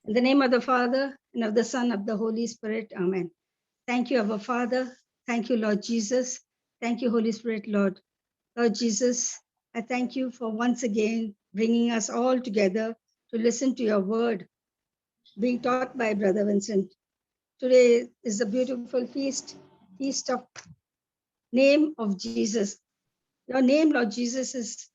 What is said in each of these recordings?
In the name of the Father, and of the Son, of the Holy Spirit. Amen. Thank you, our Father. Thank you, Lord Jesus. Thank you, Holy Spirit, Lord. Lord Jesus, I thank you for once again bringing us all together to listen to your word being taught by Brother Vincent. Today is a beautiful feast of name of Jesus. Your name, Lord Jesus, is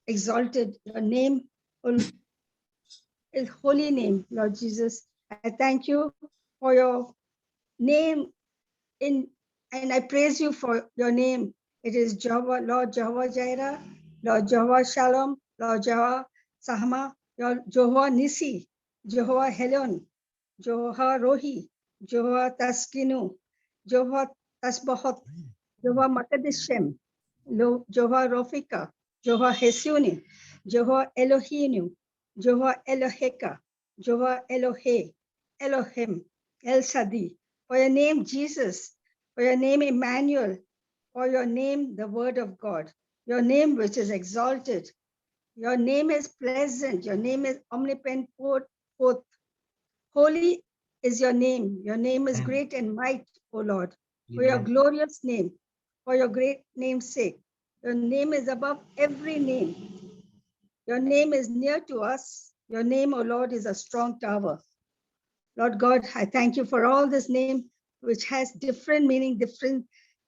exalted. Your name is holy name, Lord Jesus. I thank you for your name and I praise you for your name. It is Jehovah, Lord Jehovah Jireh, Lord Jehovah Shalom, Lord Jehovah Sahama, Jehovah Nisi, Jehovah Helon, Jehovah Rohi, Jehovah Taskinu, Jehovah Tasbahot, Jehovah Makadishem, Jehovah Rofika, Jehovah Hesuni, Jehovah Elohinu, Jehovah Eloheka, Jehovah Elohe, Elohim, El Sadi. For your name, Jesus, for your name, Emmanuel, for your name, the word of God, your name which is exalted, your name is pleasant, your name is omnipotent, forth. Holy is your name is great and might, O Lord, for your glorious name, for your great name's sake. Your name is above every name. Your name is near to us. Your name, O Lord, is a strong tower. Lord God, I thank you for all this name, which has different meaning,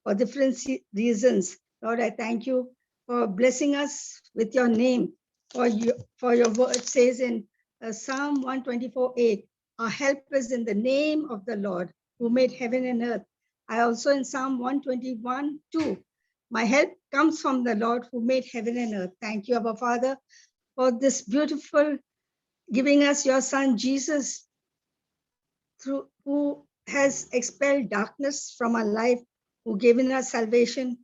for different reasons. Lord, I thank you for blessing us with your name. For your word says in Psalm 124:8, our help is in the name of the Lord who made heaven and earth. I also in Psalm 121:2, my help comes from the Lord who made heaven and earth. Thank you, Abba Father, for this beautiful giving us your son Jesus, through who has expelled darkness from our life, who given us salvation,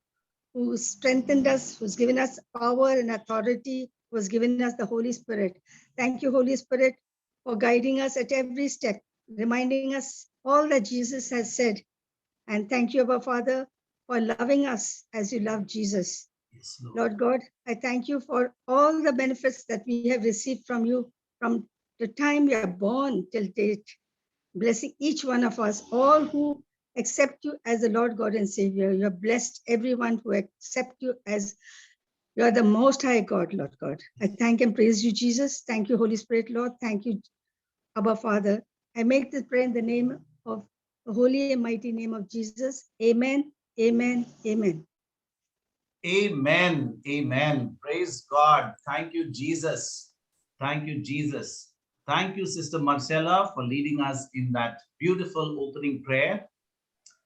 who strengthened us, who's given us power and authority, who has given us the Holy Spirit. Thank you, Holy Spirit, for guiding us at every step, reminding us all that Jesus has said. And thank you, Abba Father, for loving us as you love Jesus. Yes, Lord God, I thank you for all the benefits that we have received from you from the time we are born till date, blessing each one of us, all who accept you as the Lord God and Savior. You have blessed everyone who accept you as you are the most high God, Lord God. I thank and praise you, Jesus. Thank you, Holy Spirit, Lord. Thank you, Abba Father. I make this prayer in the name of the holy and mighty name of Jesus. Amen, amen, amen. Amen. Amen. Praise God. Thank you, Jesus. Thank you, Jesus. Thank you, Sister Marcella, for leading us in that beautiful opening prayer.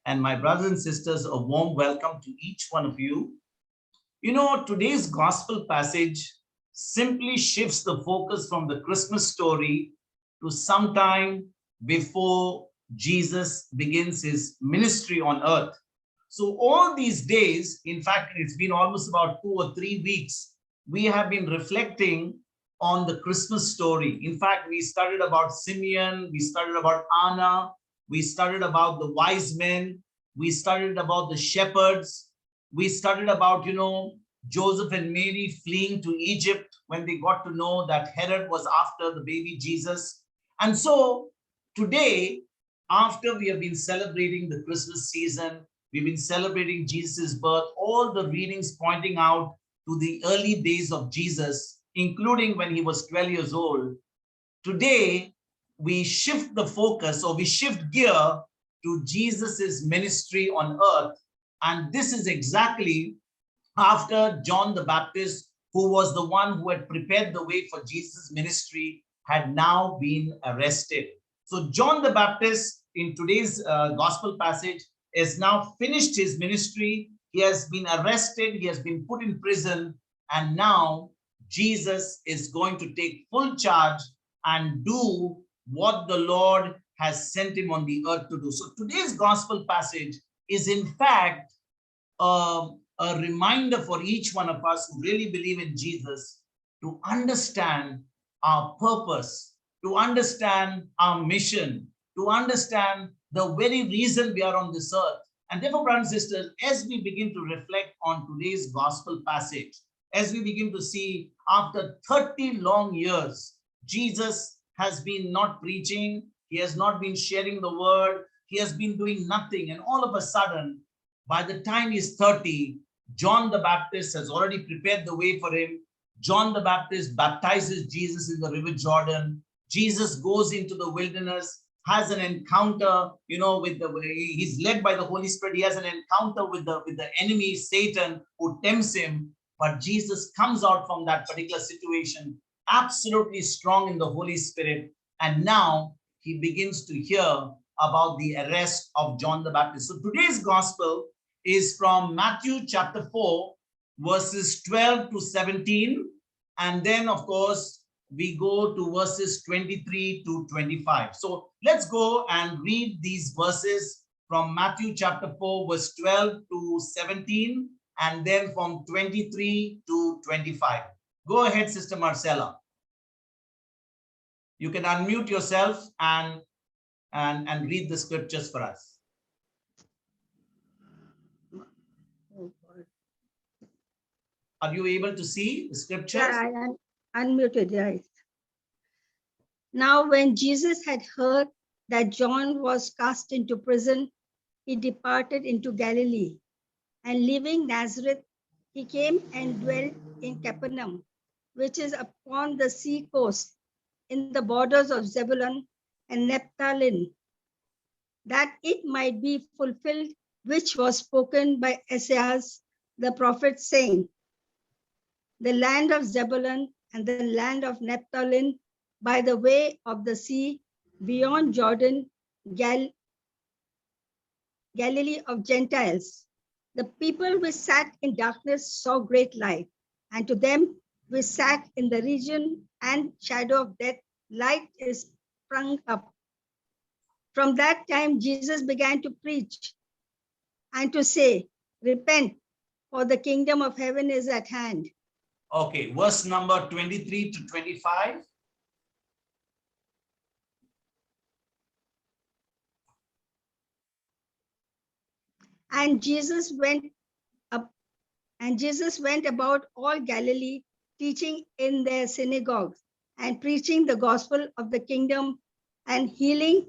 And my brothers and sisters, a warm welcome to each one of you. You know, today's gospel passage simply shifts the focus from the Christmas story to sometime before Jesus begins his ministry on earth. So all these days, in fact, it's been almost about 2 or 3 weeks, we have been reflecting on the Christmas story. In fact, we studied about Simeon, we studied about Anna, we studied about the wise men, we studied about the shepherds, we studied about, Joseph and Mary fleeing to Egypt when they got to know that Herod was after the baby Jesus. And so today, after we have been celebrating the Christmas season, we've been celebrating Jesus' birth, all the readings pointing out to the early days of Jesus, including when he was 12 years old. Today, we shift the focus, or we shift gear to Jesus's ministry on earth. And this is exactly after John the Baptist, who was the one who had prepared the way for Jesus' ministry, had now been arrested. So John the Baptist, in today's gospel passage, has now finished his ministry. He has been arrested, he has been put in prison, and now Jesus is going to take full charge and do what the Lord has sent him on the earth to do. So today's gospel passage is in fact a reminder for each one of us who really believe in Jesus to understand our purpose, to understand our mission, to understand the very reason we are on this earth. And therefore, brothers and sisters, as we begin to reflect on today's gospel passage, as we begin to see after 30 long years, Jesus has been not preaching. He has not been sharing the word. He has been doing nothing. And all of a sudden, by the time he's 30, John the Baptist has already prepared the way for him. John the Baptist baptizes Jesus in the River Jordan. Jesus goes into the wilderness, has an encounter, he's led by the Holy Spirit. He has an encounter with the enemy, Satan, who tempts him. But Jesus comes out from that particular situation absolutely strong in the Holy Spirit. And now he begins to hear about the arrest of John the Baptist. So today's gospel is from Matthew chapter 4, verses 12 to 17. And then, of course, we go to verses 23 to 25. So let's go and read these verses from Matthew chapter 4, verse 12 to 17, and then from 23 to 25. Go ahead, Sister Marcella. You can unmute yourself and read the scriptures for us. Are you able to see the scriptures? Yeah, I unmuted, right. Now, when Jesus had heard that John was cast into prison, he departed into Galilee. And leaving Nazareth, he came and dwelt in Capernaum, which is upon the sea coast, in the borders of Zebulun and Naphtali, that it might be fulfilled, which was spoken by Isaiah the prophet, saying, the land of Zebulun and the land of Naphtali, by the way of the sea, beyond Jordan, Galilee of Gentiles. The people which sat in darkness saw great light, and to them which sat in the region and shadow of death, light is sprung up. From that time, Jesus began to preach and to say, repent, for the kingdom of heaven is at hand. Okay, verse number 23 to 25. And Jesus went about all Galilee, teaching in their synagogues and preaching the gospel of the kingdom and healing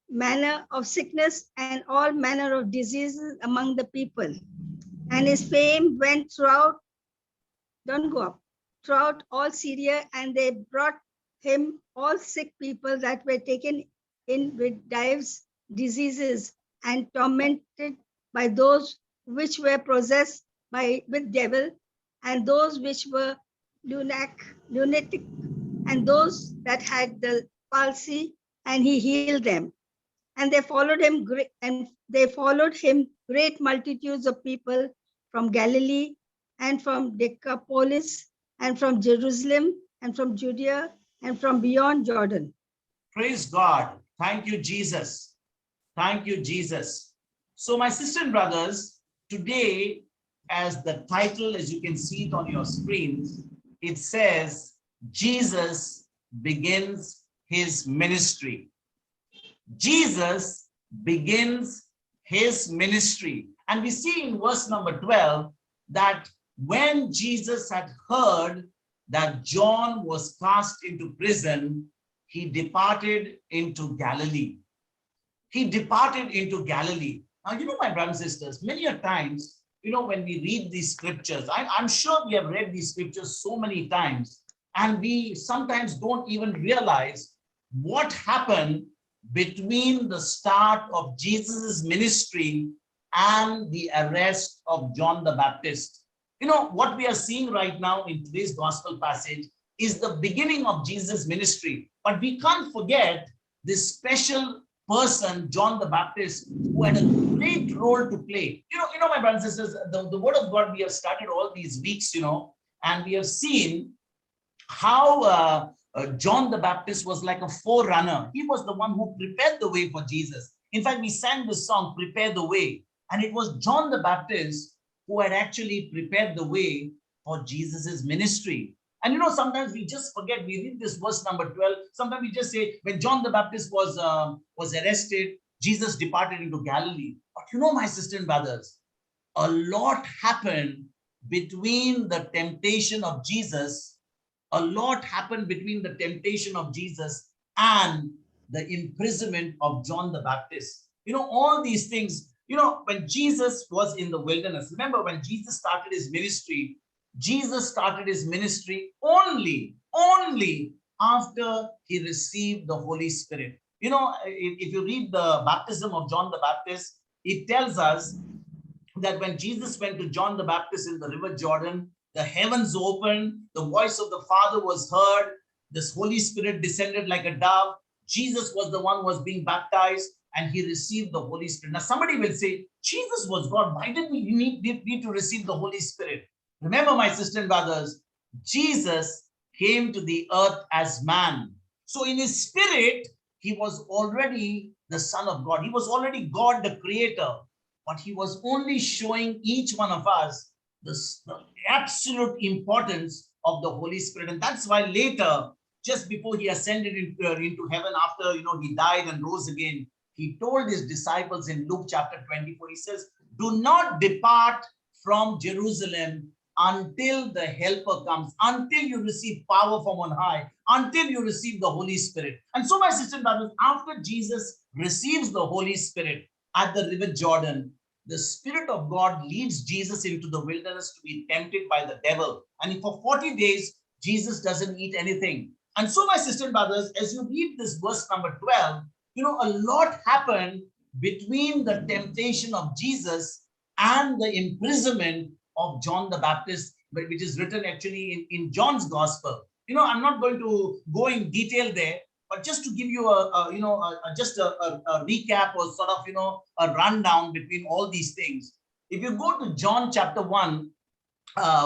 manner of sickness and all manner of diseases among the people. And his fame went throughout all Syria, and they brought him all sick people that were taken in with divers diseases and tormented by those which were possessed with devil, and those which were lunatic, and those that had the palsy, and he healed them. And they followed him great multitudes of people from Galilee and from Decapolis and from Jerusalem and from Judea and from beyond Jordan. Praise God. Thank you, Jesus. Thank you, Jesus. So my sisters and brothers, today, as the title, as you can see it on your screens, it says, Jesus begins his ministry. Jesus begins his ministry. And we see in verse number 12 that when Jesus had heard that John was cast into prison, he departed into Galilee. He departed into Galilee. Now, my brothers and sisters, many a times, when we read these scriptures, I'm sure we have read these scriptures so many times, and we sometimes don't even realize what happened between the start of Jesus's ministry and the arrest of John the Baptist. What we are seeing right now in today's gospel passage is the beginning of Jesus' ministry. But we can't forget this special person, John the Baptist, who had a great role to play. My brothers and sisters, the word of God we have started all these weeks, and we have seen how John the Baptist was like a forerunner. He was the one who prepared the way for Jesus. In fact, we sang this song, Prepare the Way. And it was John the Baptist who had actually prepared the way for Jesus's ministry. And sometimes we just forget, we read this verse number 12. Sometimes we just say, when John the Baptist was arrested, Jesus departed into Galilee. But my sisters and brothers, a lot happened between the temptation of Jesus A lot happened between the temptation of Jesus and the imprisonment of John the Baptist. All these things, when Jesus was in the wilderness, remember when Jesus started his ministry, Jesus started his ministry only after he received the Holy Spirit. If you read the baptism of John the Baptist, it tells us that when Jesus went to John the Baptist in the river Jordan, the heavens opened, the voice of the Father was heard, this Holy Spirit descended like a dove. Jesus was the one who was being baptized, and he received the Holy Spirit. Now, somebody will say, Jesus was God. Why did we need to receive the Holy Spirit? Remember, my sisters and brothers, Jesus came to the earth as man. So in his spirit, he was already the Son of God. He was already God, the Creator. But he was only showing each one of us the absolute importance of the Holy Spirit. And that's why later, just before he ascended into heaven, after he died and rose again, he told his disciples in Luke chapter 24, he says, do not depart from Jerusalem until the helper comes, until you receive power from on high, until you receive the Holy Spirit. And so, my sister and brothers, after Jesus receives the Holy Spirit at the river Jordan, the Spirit of God leads Jesus into the wilderness to be tempted by the devil. And for 40 days, Jesus doesn't eat anything. And so, my sister and brothers, as you read this verse number 12, a lot happened between the temptation of Jesus and the imprisonment of John the Baptist, which is written actually in John's Gospel. I'm not going to go in detail there, but just to give you just a recap or sort of a rundown between all these things. If you go to John chapter 1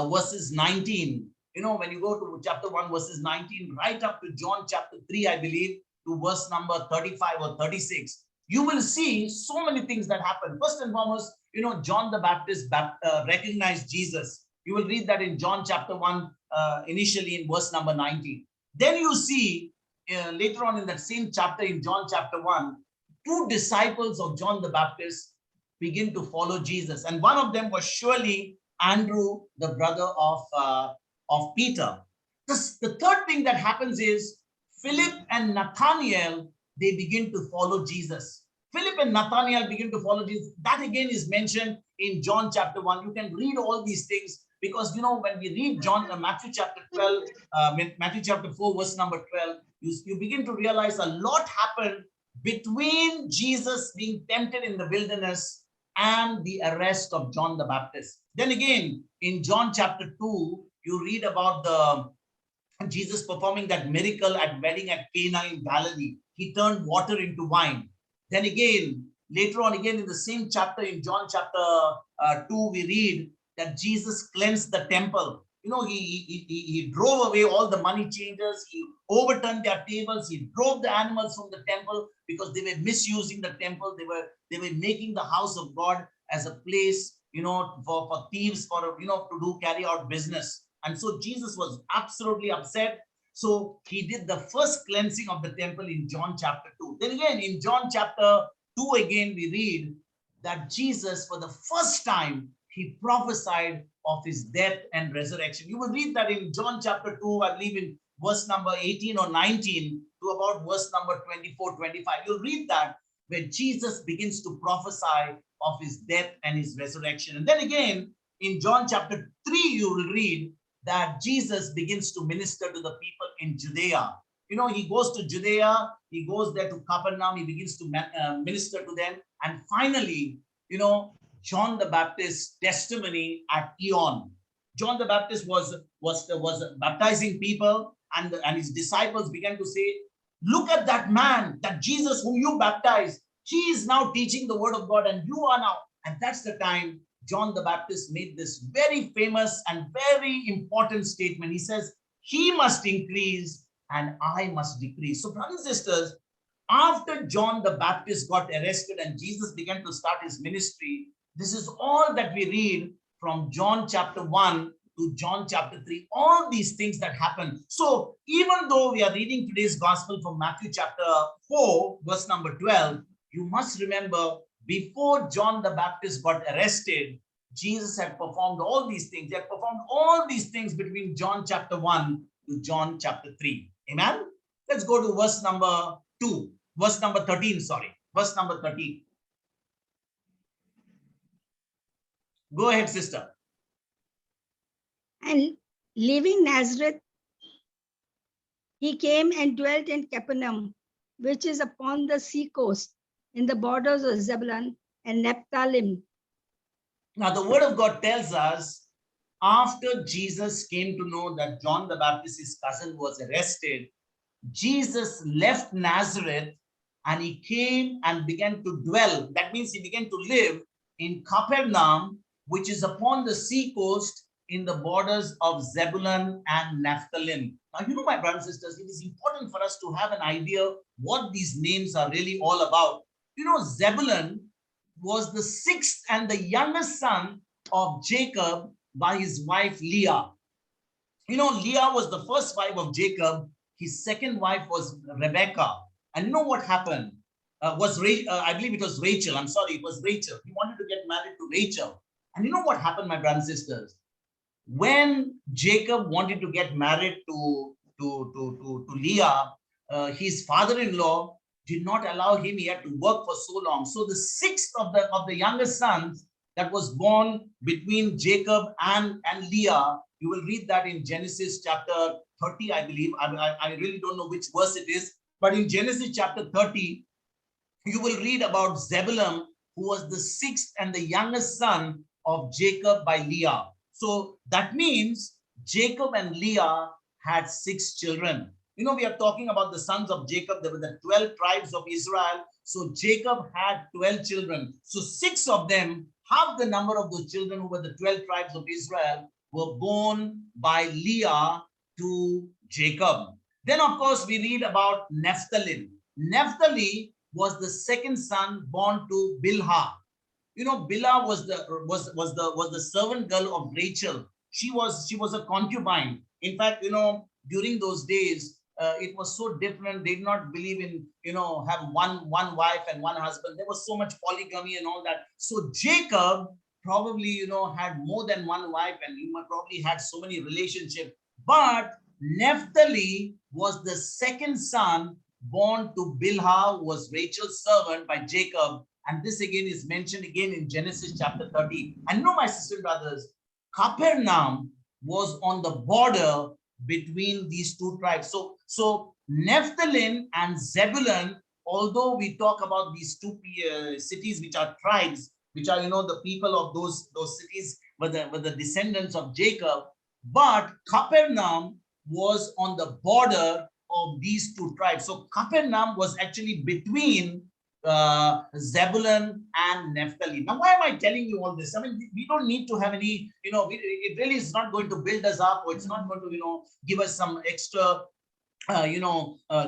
verses 19, when you go to chapter 1 verses 19 right up to John chapter 3, I believe, to verse number 35 or 36, you will see so many things that happen. First and foremost, John the Baptist recognized Jesus. You will read that in John chapter 1, initially in verse number 19. Then you see later on in that same chapter, in John chapter 1, two disciples of John the Baptist begin to follow Jesus. And one of them was surely Andrew, the brother of Peter. The third thing that happens is Philip and Nathanael, they begin to follow Jesus. Philip and Nathanael begin to follow Jesus. That again is mentioned in John chapter 1. You can read all these things because, when we read Matthew chapter 12, Matthew chapter 4, verse number 12, you begin to realize a lot happened between Jesus being tempted in the wilderness and the arrest of John the Baptist. Then again, in John chapter 2, you read about Jesus performing that miracle at wedding at Cana in Galilee. He turned water into wine. Then again, later on again in the same chapter, in John chapter 2, we read that Jesus cleansed the temple. He drove away all the money changers. He overturned their tables. He drove the animals from the temple because they were misusing the temple. They were making the house of God as a place, for thieves, to carry out business. And so Jesus was absolutely upset. So he did the first cleansing of the temple in John chapter 2. Then again, in John chapter 2, again, we read that Jesus, for the first time, he prophesied of his death and resurrection. You will read that in John chapter 2, I believe in verse number 18 or 19 to about verse number 24, 25. You'll read that where Jesus begins to prophesy of his death and his resurrection. And then again, in John chapter 3, you will read that Jesus begins to minister to the people in Judea. He goes to Judea, he goes there to Capernaum, he begins to minister to them. And finally, John the Baptist's testimony at Aeon. John the Baptist was baptizing people, and his disciples began to say, look at that man, that Jesus whom you baptized. He is now teaching the word of God, and you are now. And that's the time John the Baptist made this very famous and very important statement. He says, he must increase and I must decrease. So, brothers and sisters, after John the Baptist got arrested and Jesus began to start his ministry, this is all that we read from John chapter 1 to John chapter 3, all these things that happen. So even though we are reading today's gospel from Matthew chapter 4, verse number 12, you must remember before John the Baptist got arrested, Jesus had performed all these things. He had performed all these things between John chapter 1 to John chapter 3. Amen. Let's go to verse number 2. Verse number 13, sorry. Verse number 13. Go ahead, sister. And leaving Nazareth, he came and dwelt in Capernaum, which is upon the sea coast, in the borders of Zebulun and Naphtali. Now, the word of God tells us after Jesus came to know that John the Baptist, his cousin, was arrested, Jesus left Nazareth and he came and began to dwell. That means he began to live in Capernaum, which is upon the sea coast in the borders of Zebulun and Naphtali. Now, you know, my brothers and sisters, it is important for us to have an idea what these names are really all about. You know, Zebulun was the sixth and the youngest son of Jacob by his wife Leah. You know, Leah was the first wife of Jacob. His second wife was Rebecca. And you know what happened? I believe it was Rachel. I'm sorry, it was Rachel. He wanted to get married to Rachel. And you know what happened, my brothers and sisters? When Jacob wanted to get married to Leah, his father-in-law did not allow him. He had to work for so long. So the sixth of the youngest sons that was born between Jacob and Leah, you will read that in Genesis chapter 30, I believe. I really don't know which verse it is, but in Genesis chapter 30, you will read about Zebulun, who was the sixth and the youngest son of Jacob by Leah. So that means Jacob and Leah had 6 children. You know, we are talking about the sons of Jacob. There were the 12 tribes of Israel. So Jacob had 12 children. So 6 of them, half the number of those children who were the 12 tribes of Israel, were born by Leah to Jacob. Then, of course, we read about Naphtali. Naphtali was the second son born to Bilhah. You know, Bilhah was the servant girl of Rachel. She was a concubine. In fact, you know, during those days, it was so different. They did not believe in, you know, have one wife and one husband. There was so much polygamy and all that. So Jacob probably, you know, had more than one wife, and he probably had so many relationships. But Naphtali was the second son born to Bilhah, who was Rachel's servant by Jacob. And this again is mentioned again in Genesis chapter 30. And know, my sister and brothers, Capernaum was on the border between these two tribes. So Naphtali and Zebulun, although we talk about these two cities which are tribes, which are, you know, the people of those cities were the descendants of Jacob, but Capernaum was on the border of these two tribes. So Capernaum was actually between Zebulun and Naphtali. Now, why am I telling you all this? I mean, we don't need to have any, you know, it really is not going to build us up, or it's not going to, you know, give us some extra,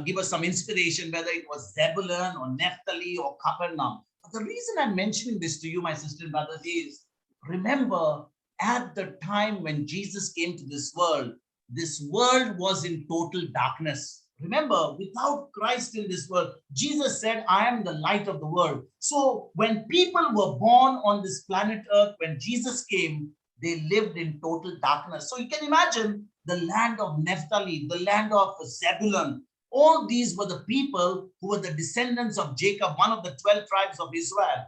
give us some inspiration, whether it was Zebulun or Naphtali or Capernaum. But the reason I'm mentioning this to you, my sister and brothers, is remember at the time when Jesus came to this world was in total darkness. Remember, without Christ in this world, Jesus said, I am the light of the world. So when people were born on this planet Earth, when Jesus came, they lived in total darkness. So you can imagine the land of Naphtali, the land of Zebulun. All these were the people who were the descendants of Jacob, one of the 12 tribes of Israel.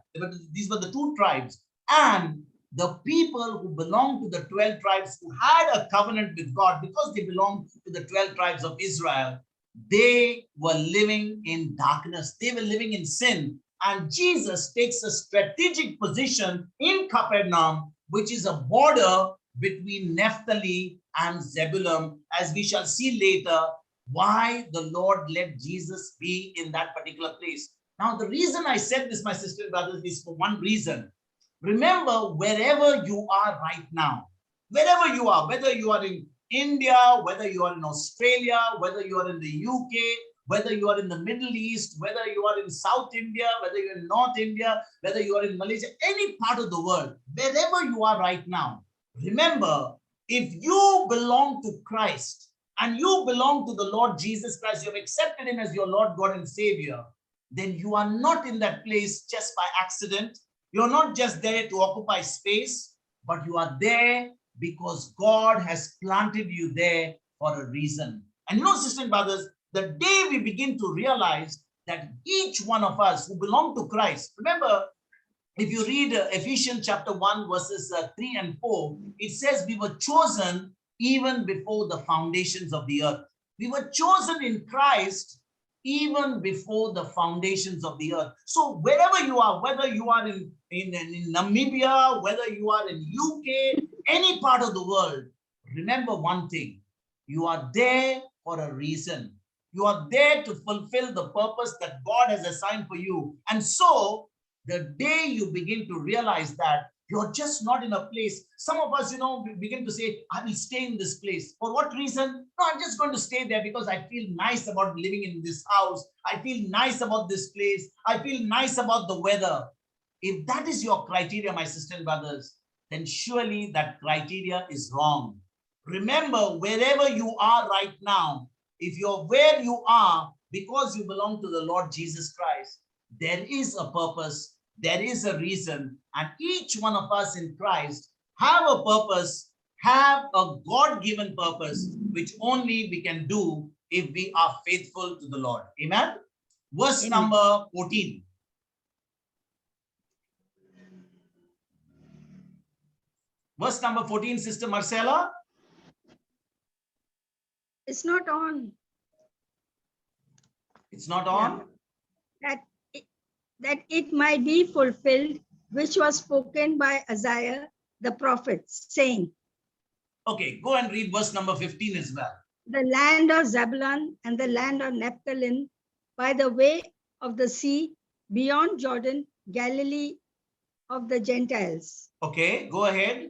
These were the two tribes. And the people who belonged to the 12 tribes, who had a covenant with God because they belonged to the 12 tribes of Israel, they were living in darkness. They were living in sin. And Jesus takes a strategic position in Capernaum, which is a border between Naphtali and Zebulun, as we shall see later why the Lord let Jesus be in that particular place. Now, the reason I said this, my sister and brothers, is for one reason. Remember, wherever you are right now, wherever you are, whether you are in India, whether you are in Australia, whether you are in the UK, whether you are in the Middle East, whether you are in South India, whether you're in North India, whether you are in Malaysia, any part of the world, wherever you are right now, remember, if you belong to Christ and you belong to the Lord Jesus Christ, you have accepted him as your Lord, God, and Savior, then you are not in that place just by accident. You're not just there to occupy space, but you are there because God has planted you there for a reason. And you know, sisters and brothers, the day we begin to realize that each one of us who belong to Christ, remember, if you read Ephesians chapter 1, verses 3 and 4, it says we were chosen even before the foundations of the earth. We were chosen in Christ even before the foundations of the earth. So wherever you are, whether you are in Namibia, whether you are in UK, any part of the world, remember one thing: you are there for a reason. You are there to fulfill the purpose that God has assigned for you. And so the day you begin to realize that you're just not in a place, some of us, begin to say, I will stay in this place. For what reason? No, I'm just going to stay there because I feel nice about living in this house. I feel nice about this place. I feel nice about the weather. If that is your criteria, my sisters and brothers, then surely that criteria is wrong. Remember, wherever you are right now, if you're where you are because you belong to the Lord Jesus Christ, there is a purpose, there is a reason, and each one of us in Christ have a purpose, have a God-given purpose, which only we can do if we are faithful to the Lord. Amen? Verse number 14. Verse number 14, Sister Marcella. It's not on. It's not on? That it might be fulfilled, which was spoken by Isaiah the prophet, saying. Okay, go and read verse number 15 as well. The land of Zebulun and the land of Naphtali, by the way of the sea, beyond Jordan, Galilee of the Gentiles. Okay, go ahead.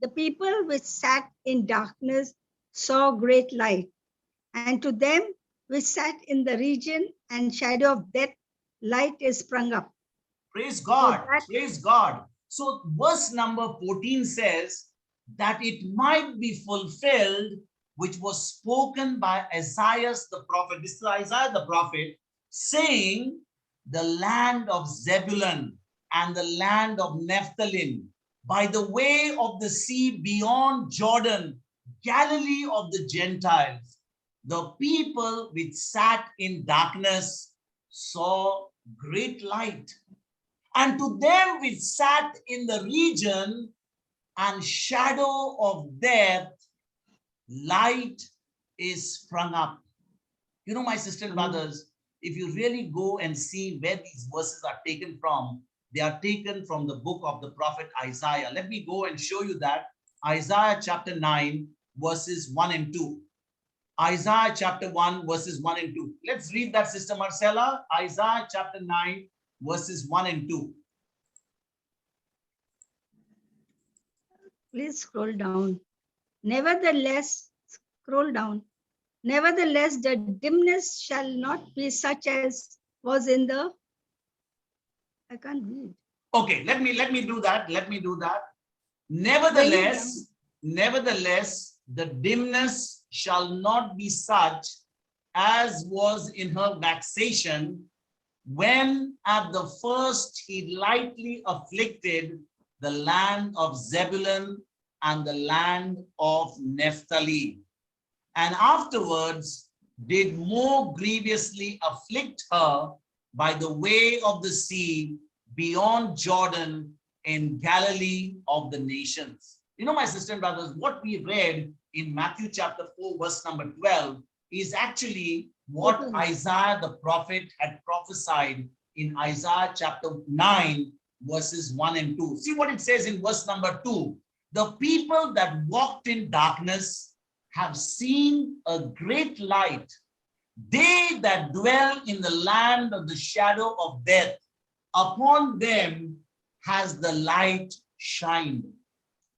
The people which sat in darkness saw great light, and to them which sat in the region and shadow of death, light is sprung up. Praise God. Praise God. So verse number 14 says that it might be fulfilled, which was spoken by Isaiah the prophet. This is Isaiah the prophet saying, the land of Zebulun and the land of Naphtali, by the way of the sea beyond Jordan, Galilee of the Gentiles, the people which sat in darkness saw great light. And to them which sat in the region and shadow of death, light is sprung up. You know, my sisters and brothers, if you really go and see where these verses are taken from, they are taken from the book of the prophet Isaiah. Let me go and show you that. Isaiah chapter 9, verses 1 and 2. Isaiah chapter 1, verses 1 and 2. Let's read that, Sister Marcella. Isaiah chapter 9, verses 1 and 2. Please scroll down. Nevertheless, scroll down. Nevertheless, the dimness shall not be such as was in the. I can't read. Okay, let me do that. Let me do that. Nevertheless, the dimness shall not be such as was in her vexation, when at the first he lightly afflicted the land of Zebulun and the land of Naphtali, and afterwards did more grievously afflict her by the way of the sea beyond Jordan in Galilee of the nations. You know, my sisters and brothers, what we read in Matthew chapter 4, verse number 12 is actually what Isaiah the prophet had prophesied in Isaiah chapter 9, verses 1 and 2. See what it says in verse number 2. The people that walked in darkness have seen a great light. They that dwell in the land of the shadow of death, upon them has the light shined.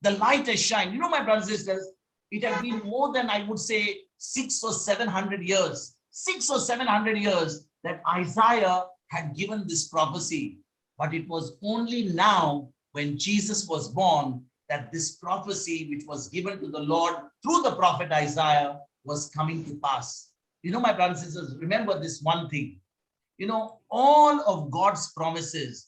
The light has shined. You know, my brothers and sisters, it has been more than, I would say, 600 or 700 years. 600 or 700 years that Isaiah had given this prophecy. But it was only now when Jesus was born that this prophecy, which was given to the Lord through the prophet Isaiah, was coming to pass. You know, my brothers and sisters, remember this one thing. You know, all of God's promises,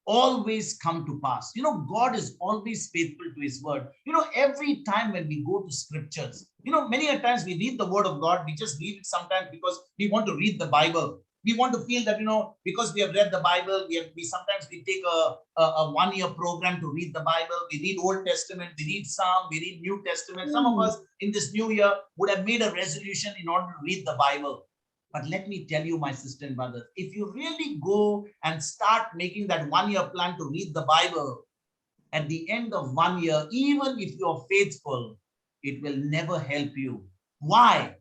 always come to pass. You know, God is always faithful to his word. You know, every time when we go to scriptures, you know, many a times we read the word of God, we just read it sometimes because we want to read the Bible. We want to feel that, you know, because we have read the Bible, we sometimes we take a 1 year program to read the Bible. We read Old Testament, we read Psalm, we read New Testament. Some of us in this new year would have made a resolution in order to read the Bible. But let me tell you, my sister and brothers, if you really go and start making that 1 year plan to read the Bible, at the end of 1 year, even if you're faithful, it will never help you. Why?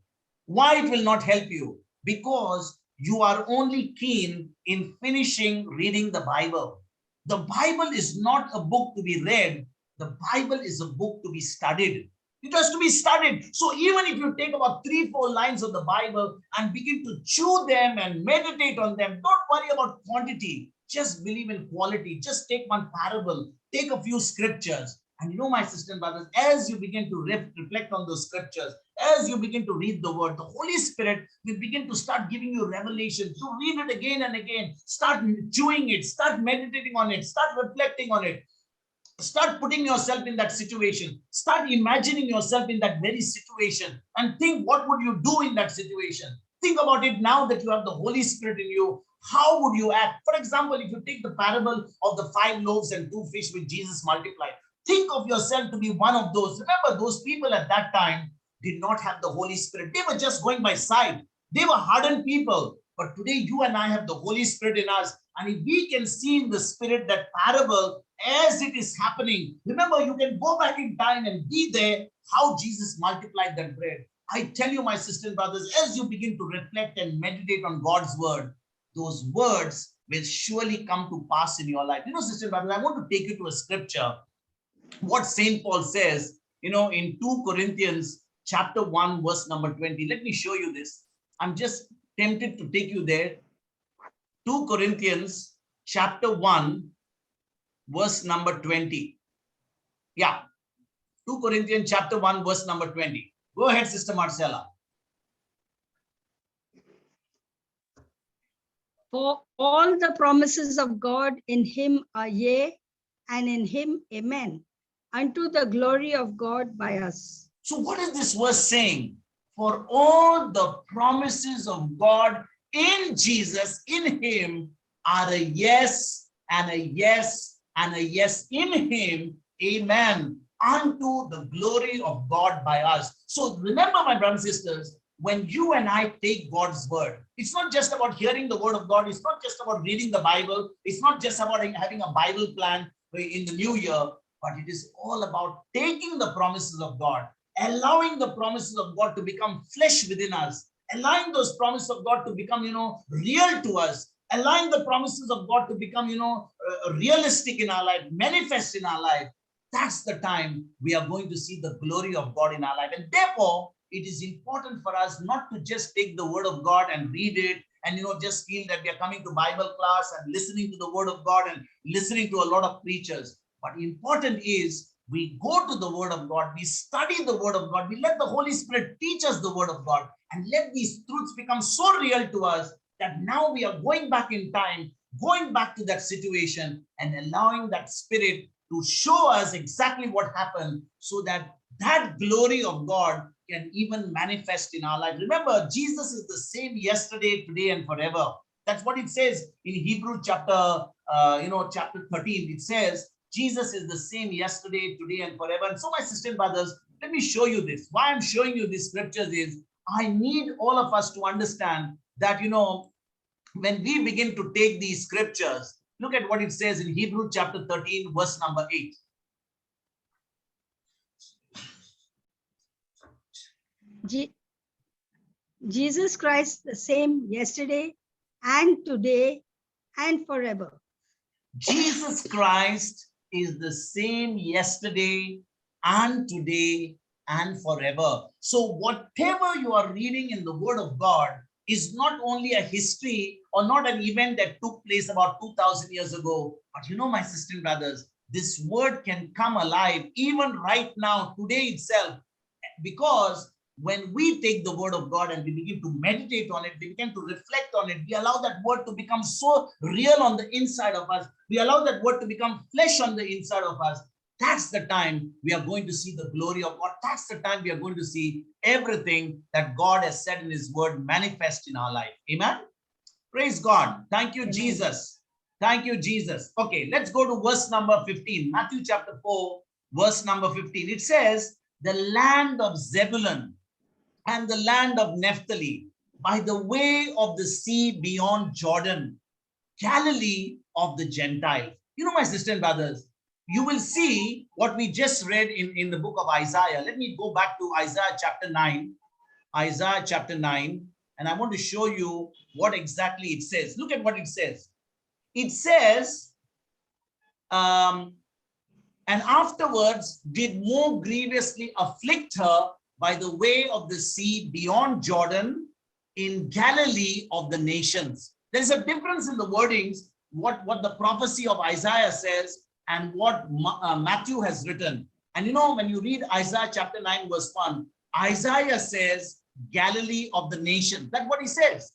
Why it will not help you? Because you are only keen in finishing reading the Bible. The Bible is not a book to be read. The Bible is a book to be studied. It has to be studied. So even if you take about 3-4 lines of the Bible and begin to chew them and meditate on them, don't worry about quantity. Just believe in quality. Just take one parable, take a few scriptures. And you know, my sisters and brothers, as you begin to reflect on those scriptures, as you begin to read the word, the Holy Spirit will begin to start giving you revelation. So read it again and again. Start chewing it. Start meditating on it. Start reflecting on it. Start putting yourself in that situation. Start imagining yourself in that very situation and think, what would you do in that situation? Think about it now that you have the Holy Spirit in you. How would you act? For example, if you take the parable of the 5 loaves and 2 fish which Jesus multiplied, think of yourself to be one of those. Remember, those people at that time did not have the Holy Spirit. They were just going by sight. They were hardened people. But today you and I have the Holy Spirit in us. And if we can see in the Spirit that parable as it is happening, remember, you can go back in time and be there, how Jesus multiplied that bread. I tell you, my sisters and brothers, as you begin to reflect and meditate on God's word, those words will surely come to pass in your life. You know, sisters and brothers, I want to take you to a scripture. What St. Paul says, you know, in 2 Corinthians chapter 1, verse number 20. Let me show you this. I'm just tempted to take you there. 2 Corinthians chapter 1, verse number 20. Yeah. 2 Corinthians chapter 1, verse number 20. Go ahead, Sister Marcella. For all the promises of God in him are yea, and in him amen, unto the glory of God by us. So what is this verse saying? For all the promises of God in Jesus, in him, are a yes and a yes and a yes in him, amen, unto the glory of God by us. So remember, my brothers and sisters, when you and I take God's word, it's not just about hearing the word of God. It's not just about reading the Bible. It's not just about having a Bible plan in the new year, but it is all about taking the promises of God, allowing the promises of God to become flesh within us, allowing those promises of God to become, you know, real to us, allowing the promises of God to become, you know, realistic in our life, manifest in our life. That's the time we are going to see the glory of God in our life. And therefore, it is important for us not to just take the word of God and read it and, you know, just feel that we are coming to Bible class and listening to the word of God and listening to a lot of preachers. But important is we go to the word of God, we study the word of God, we let the Holy Spirit teach us the word of God, and let these truths become so real to us that now we are going back in time, going back to that situation and allowing that Spirit to show us exactly what happened so that that glory of God can even manifest in our life. Remember, Jesus is the same yesterday, today, and forever. That's what it says in Hebrew chapter, chapter 13. It says, Jesus is the same yesterday, today, and forever. And so, my sisters and brothers, let me show you this. Why I'm showing you these scriptures is I need all of us to understand that, you know, when we begin to take these scriptures, look at what it says in Hebrew chapter 13, verse number 8. Jesus Christ the same yesterday and today and forever. Jesus Christ is the same yesterday and today and forever. So whatever you are reading in the word of God is not only a history or not an event that took place about 2000 years ago, but you know, my sisters and brothers, this word can come alive even right now, today itself, because when we take the word of God and we begin to meditate on it, we begin to reflect on it, we allow that word to become so real on the inside of us, we allow that word to become flesh on the inside of us, that's the time we are going to see the glory of God. That's the time we are going to see everything that God has said in his word manifest in our life. Amen. Praise God. Thank you, Amen. Jesus. Thank you, Jesus. Okay, let's go to verse number 15. Matthew chapter 4, verse number 15. It says, the land of Zebulun and the land of Naphtali, by the way of the sea beyond Jordan, Galilee of the Gentiles. You know, my sister and brothers, you will see what we just read in the book of Isaiah. Let me go back to Isaiah chapter 9. Isaiah chapter 9. And I want to show you what exactly it says. Look at what it says. It says, and afterwards did more grievously afflict her by the way of the sea beyond Jordan in Galilee of the nations. There's a difference in the wordings, what the prophecy of Isaiah says and what Matthew has written. And you know, when you read Isaiah chapter 9, verse 1, Isaiah says Galilee of the nations. That's what he says.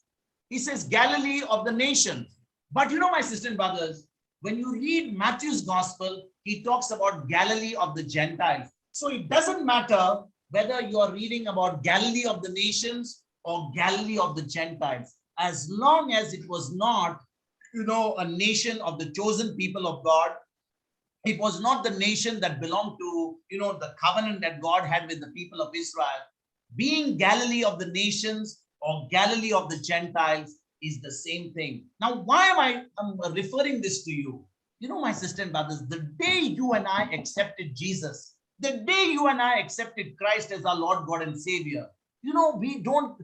He says Galilee of the nations. But you know, my sisters and brothers, when you read Matthew's gospel, he talks about Galilee of the Gentiles. So it doesn't matter whether you are reading about Galilee of the nations or Galilee of the Gentiles, as long as it was not, you know, a nation of the chosen people of God. It was not the nation that belonged to, you know, the covenant that God had with the people of Israel. Being Galilee of the nations or Galilee of the Gentiles is the same thing. Now, why am I referring this to you? You know, my sister and brothers, the day you and I accepted Jesus, the day you and I accepted Christ as our Lord, God, and Savior, you know, we don't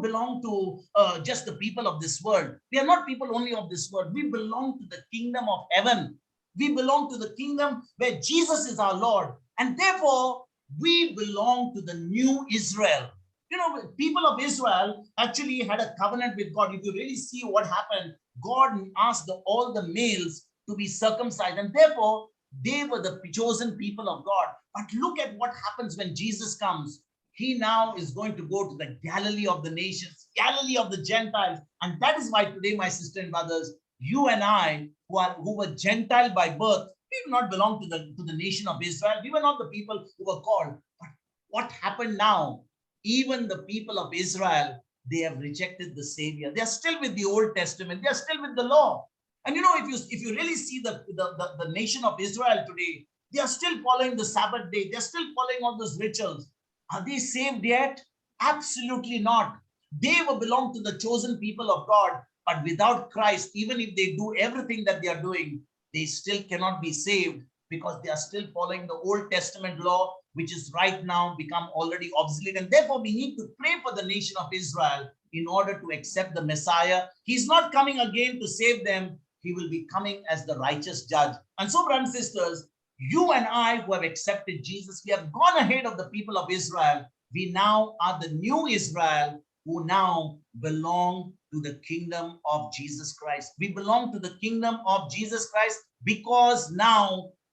belong to just the people of this world. We are not people only of this world. We belong to the kingdom of heaven. We belong to the kingdom where Jesus is our Lord. And therefore, we belong to the new Israel. You know, people of Israel actually had a covenant with God. If you really see what happened, God asked all the males to be circumcised. And therefore, they were the chosen people of God. But look at what happens when Jesus comes. He now is going to go to the Galilee of the nations, Galilee of the Gentiles. And that is why today, my sister and brothers, you and I, who were Gentile by birth, we do not belong to the nation of Israel. We were not the people who were called. But what happened now? Even the people of Israel, they have rejected the Savior. They are still with the Old Testament. They are still with the law. And you know, if you really see the nation of Israel today, they are still following the Sabbath day. They are still following all those rituals. Are they saved yet? Absolutely not. They will belong to the chosen people of God, but without Christ, even if they do everything that they are doing, they still cannot be saved because they are still following the Old Testament law, which is right now become already obsolete. And therefore, we need to pray for the nation of Israel in order to accept the Messiah. He's not coming again to save them. He will be coming as the righteous judge. And so, brothers and sisters, you and I who have accepted Jesus, we have gone ahead of the people of Israel. We now are the new Israel who now belong to the kingdom of Jesus Christ. We belong to the kingdom of Jesus Christ because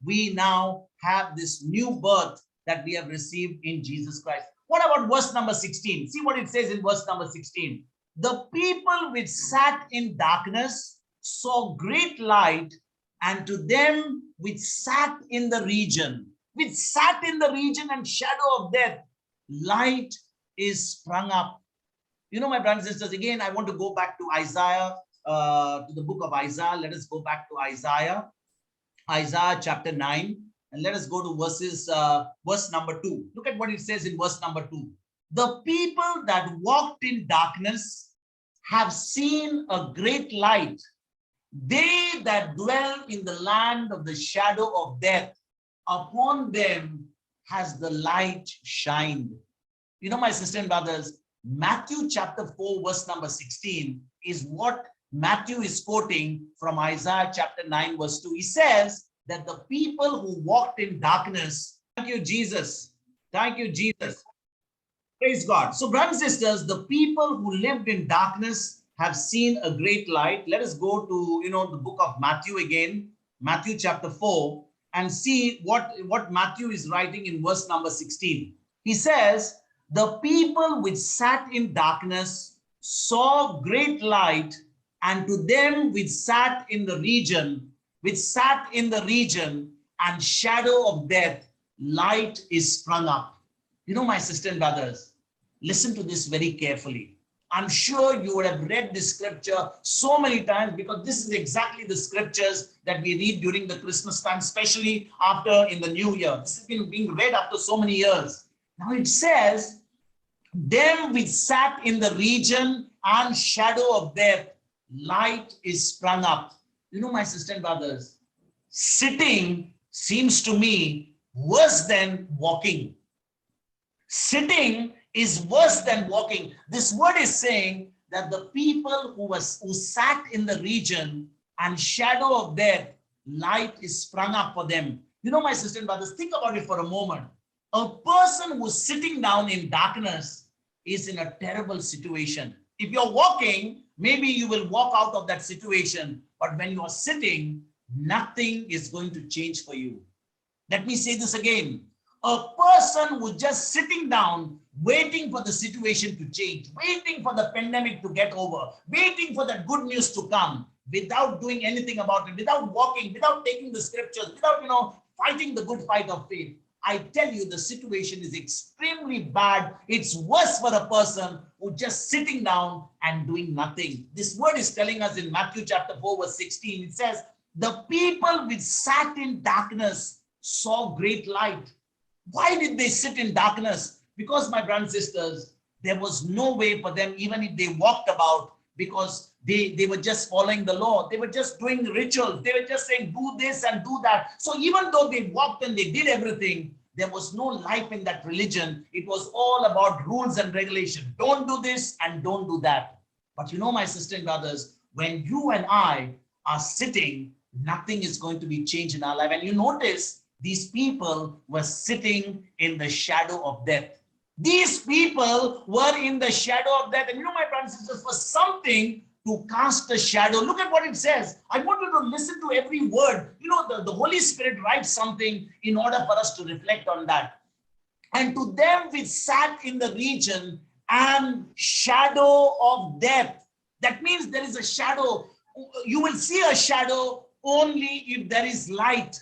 we now have this new birth that we have received in Jesus Christ. What about verse number 16? See what it says in verse number 16. The people which sat in darkness saw great light, and to them which sat in the region and shadow of death, light is sprung up. You know, my brothers and sisters, again, I want to go back to Isaiah, to the book of Isaiah. Let us go back to Isaiah chapter 9, and let us go to verse number 2. Look at what it says in verse number 2. The people that walked in darkness have seen a great light. They that dwell in the land of the shadow of death, upon them has the light shined. You know, my sisters and brothers, Matthew chapter 4, verse number 16 is what Matthew is quoting from Isaiah chapter 9, verse 2. He says that the people who walked in darkness, thank you, Jesus. Thank you, Jesus. Praise God. So, brothers and sisters, the people who lived in darkness have seen a great light. Let us go to, you know, the book of Matthew again, Matthew chapter 4, and see what Matthew is writing in verse number 16. He says, The people which sat in darkness saw great light, and to them which sat in the region, and shadow of death, light is sprung up. You know, my sister and brothers, listen to this very carefully. I'm sure you would have read this scripture so many times, because this is exactly the scriptures that we read during the Christmas time, especially after in the new year. This has been being read after so many years. Now it says, them which sat in the region and shadow of death, light is sprung up. You know, my sister and brothers, sitting seems to me worse than walking. Sitting is worse than walking. This word is saying that the people who sat in the region and shadow of death, light is sprung up for them. You know, my sister and brothers, think about it for a moment. A person who's sitting down in darkness is in a terrible situation. If you're walking, maybe you will walk out of that situation. But when you are sitting, nothing is going to change for you. Let me say this again. A person who's just sitting down, waiting for the situation to change, waiting for the pandemic to get over, waiting for that good news to come, without doing anything about it, without walking, without taking the scriptures, without, fighting the good fight of faith. I tell you, the situation is extremely bad. It's worse for a person who just sitting down and doing nothing. This word is telling us in Matthew chapter 4, verse 16. It says, the people which sat in darkness saw great light. Why did they sit in darkness? Because, my brothers and sisters, there was no way for them, even if they walked about, because they were just following the law. They were just doing rituals. They were just saying, do this and do that. So even though they walked and they did everything, there was no life in that religion. It was all about rules and regulation. Don't do this and don't do that. But you know, my sister and brothers, when you and I are sitting, nothing is going to be changed in our life. And you notice these people were sitting in the shadow of death. These people were in the shadow of death. And you know, my brothers and sisters, for something to cast a shadow, look at what it says. I want you to listen to every word. You know, the Holy Spirit writes something in order for us to reflect on that. And to them which sat in the region and shadow of death. That means there is a shadow. You will see a shadow only if there is light.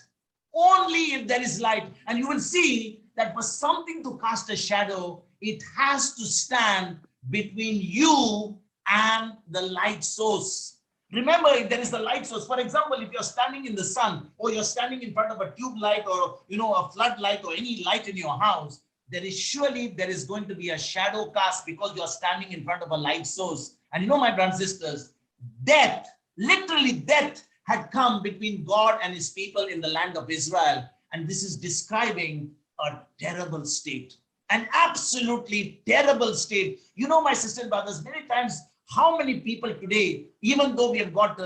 Only if there is light. And you will see that for something to cast a shadow, it has to stand between you and the light source. Remember, if there is a light source, for example, if you're standing in the sun, or you're standing in front of a tube light, or a floodlight, or any light in your house, there is going to be a shadow cast because you're standing in front of a light source. And you know, my brothers and sisters, death, literally death, had come between God and his people in the land of Israel. And this is describing a terrible state, an absolutely terrible state. You know, my sister and brothers, many times, how many people today, even though we have got,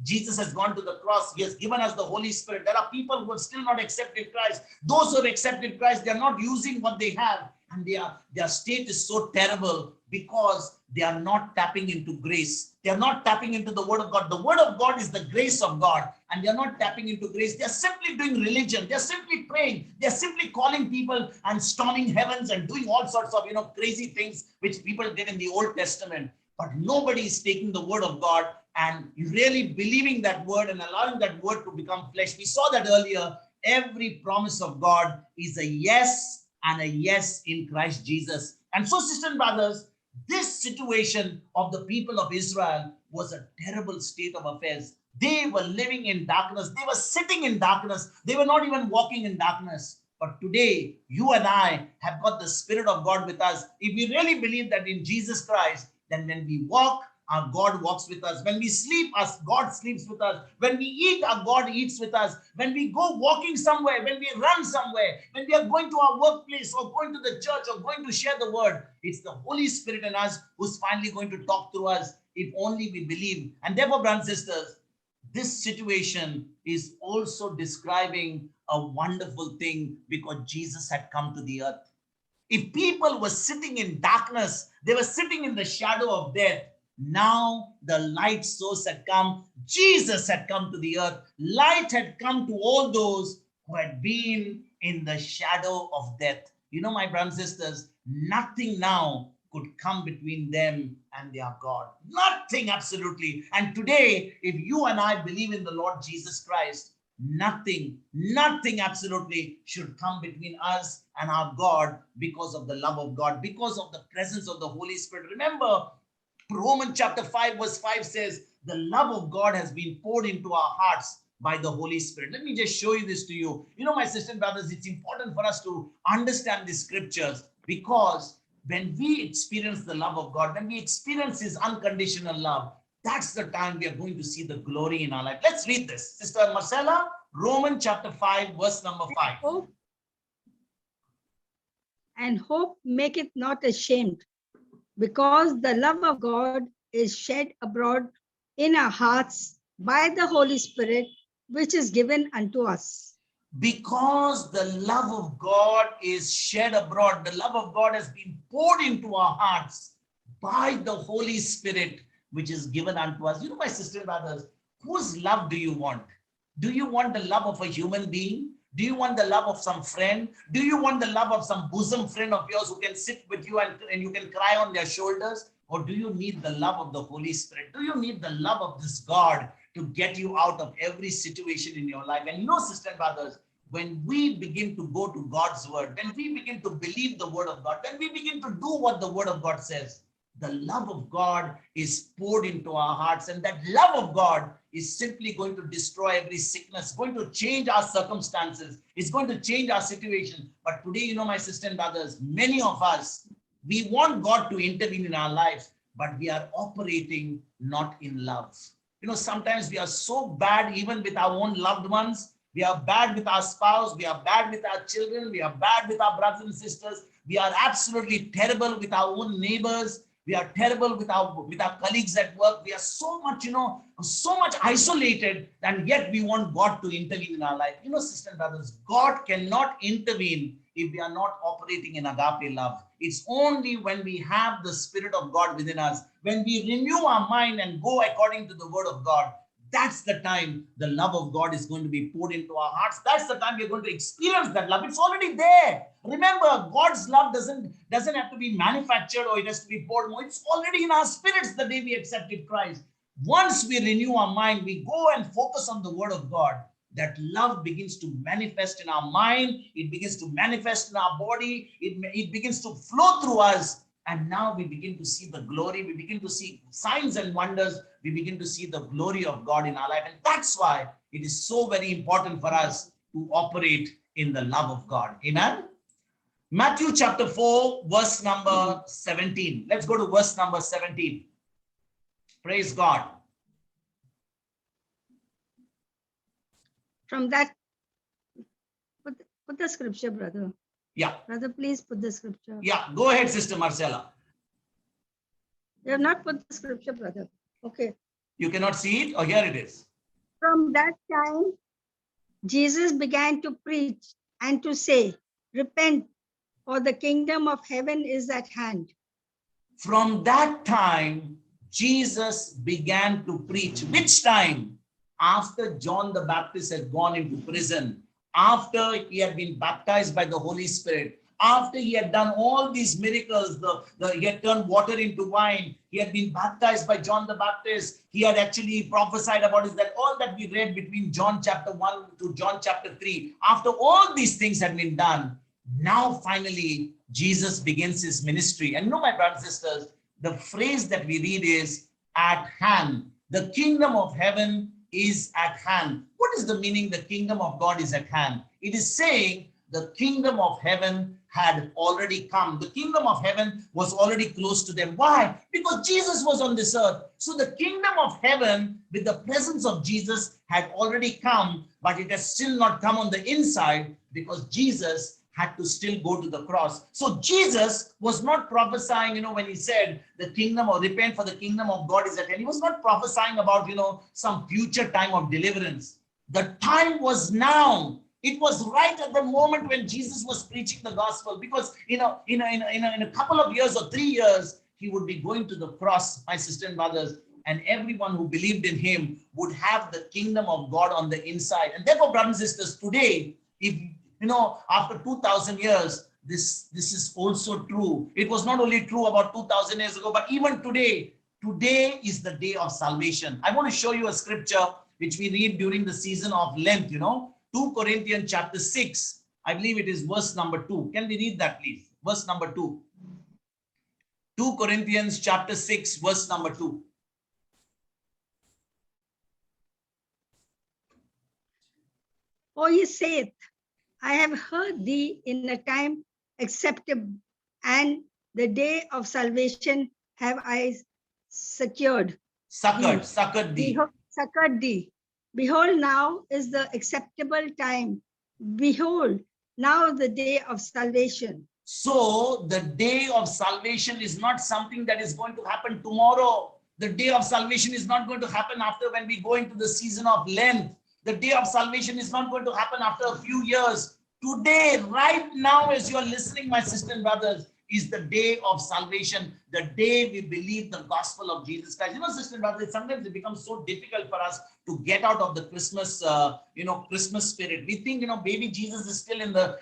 Jesus has gone to the cross, he has given us the Holy Spirit, there are people who have still not accepted Christ. Those who have accepted Christ, they are not using what they have. And their state is so terrible because they are not tapping into grace. They are not tapping into the word of God. The word of God is the grace of God, and they are not tapping into grace. They are simply doing religion. They are simply praying. They are simply calling people and storming heavens and doing all sorts of, crazy things which people did in the Old Testament. But nobody is taking the word of God and really believing that word and allowing that word to become flesh. We saw that earlier. Every promise of God is a yes and a yes in Christ Jesus. And so, sisters and brothers, this situation of the people of Israel was a terrible state of affairs. They were living in darkness. They were sitting in darkness. They were not even walking in darkness. But today, you and I have got the Spirit of God with us. If we really believe that in Jesus Christ, then when we walk, our God walks with us. When we sleep, our God sleeps with us. When we eat, our God eats with us. When we go walking somewhere, when we run somewhere, when we are going to our workplace or going to the church or going to share the word, it's the Holy Spirit in us who's finally going to talk through us if only we believe. And therefore, brothers and sisters, this situation is also describing a wonderful thing because Jesus had come to the earth. If people were sitting in darkness, they were sitting in the shadow of death. Now the light source had come. Jesus had come to the earth. Light had come to all those who had been in the shadow of death. You know, my brothers and sisters, nothing now could come between them and their God. Nothing, absolutely. And today, if you and I believe in the Lord Jesus Christ, nothing absolutely should come between us and our God because of the love of God, because of the presence of the Holy Spirit. Remember, Romans chapter 5 verse 5 says, the love of God has been poured into our hearts by the Holy Spirit. Let me just show you this to you. You know, my sisters and brothers, it's important for us to understand the scriptures, because when we experience the love of God, when we experience His unconditional love, that's the time we are going to see the glory in our life. Let's read this. Sister Marcella, Romans chapter 5, verse number 5. Hope maketh not ashamed, because the love of God is shed abroad in our hearts by the Holy Spirit, which is given unto us. Because the love of God is shed abroad, the love of God has been poured into our hearts by the Holy Spirit, which is given unto us. You know, my sisters and brothers, whose love do you want? Do you want the love of a human being? Do you want the love of some friend? Do you want the love of some bosom friend of yours who can sit with you and you can cry on their shoulders? Or do you need the love of the Holy Spirit? Do you need the love of this God to get you out of every situation in your life? And you know, sisters and brothers, when we begin to go to God's word, when we begin to believe the word of God, when we begin to do what the word of God says, the love of God is poured into our hearts, and that love of God is simply going to destroy every sickness, going to change our circumstances, it's going to change our situation. But today, you know, my sisters and brothers, many of us, we want God to intervene in our lives, but we are operating not in love. You know, sometimes we are so bad even with our own loved ones. We are bad with our spouse. We are bad with our children. We are bad with our brothers and sisters. We are absolutely terrible with our own neighbors. We are terrible with our colleagues at work. We are so much, you know, so much isolated, and yet we want God to intervene in our life. You know, sisters and brothers, God cannot intervene if we are not operating in agape love. It's only when we have the Spirit of God within us, when we renew our mind and go according to the word of God, that's the time the love of God is going to be poured into our hearts. That's the time we're going to experience that love. It's already there. Remember, God's love doesn't have to be manufactured or it has to be poured more. It's already in our spirits the day we accepted Christ. Once we renew our mind, we go and focus on the word of God, that love begins to manifest in our mind. It begins to manifest in our body. It begins to flow through us. And now we begin to see the glory. We begin to see signs and wonders. We begin to see the glory of God in our life. And that's why it is so very important for us to operate in the love of God. Amen. Matthew chapter 4, verse number 17. Let's go to verse number 17. Praise God. From that, put the scripture, brother. Yeah. Brother, please put the scripture. Yeah, go ahead, Sister Marcella. You have not put the scripture, brother. Okay. You cannot see it? Oh, here it is. From that time, Jesus began to preach and to say, repent, for the kingdom of heaven is at hand. From that time, Jesus began to preach. Which time? After John the Baptist had gone into prison, after he had been baptized by the Holy Spirit, after he had done all these miracles, he had turned water into wine, he had been baptized by John the Baptist, he had actually prophesied about it, that all that we read between John chapter 1 to John chapter 3, after all these things had been done, now finally Jesus begins his ministry. And you know, my brothers and sisters, the phrase that we read is at hand. The kingdom of heaven is at hand. What is the meaning the kingdom of God is at hand? It is saying the kingdom of heaven had already come. The kingdom of heaven was already close to them. Why? Because Jesus was on this earth. So the kingdom of heaven with the presence of Jesus had already come, but it has still not come on the inside because Jesus had to still go to the cross. So Jesus was not prophesying, you know, when he said the kingdom, or repent for the kingdom of God is at hand. He was not prophesying about, you know, some future time of deliverance. The time was now. It was right at the moment when Jesus was preaching the gospel, because in a couple of years or 3 years, he would be going to the cross, my sisters and brothers, and everyone who believed in him would have the kingdom of God on the inside. And therefore, brothers and sisters, today, if you know, after 2,000 years, this is also true. It was not only true about 2000 years ago, but even today. Today is the day of salvation. I want to show you a scripture which we read during the season of Lent, 2 Corinthians chapter 6. I believe it is verse number 2. Can we read that, please? Verse number 2. 2 Corinthians chapter 6, verse number 2. For he saith, I have heard thee in a time acceptable, and the day of salvation have I secured. Succored thee. Succored thee. Behold, now is the acceptable time. Behold, now the day of salvation. So the day of salvation is not something that is going to happen tomorrow. The day of salvation is not going to happen after when we go into the season of Lent. The day of salvation is not going to happen after a few years. Today, right now, as you're listening, my sisters and brothers, is the day of salvation, the day we believe the gospel of Jesus Christ. Sisters and brothers, sometimes it becomes so difficult for us to get out of the Christmas, Christmas spirit. We think, baby Jesus is still in the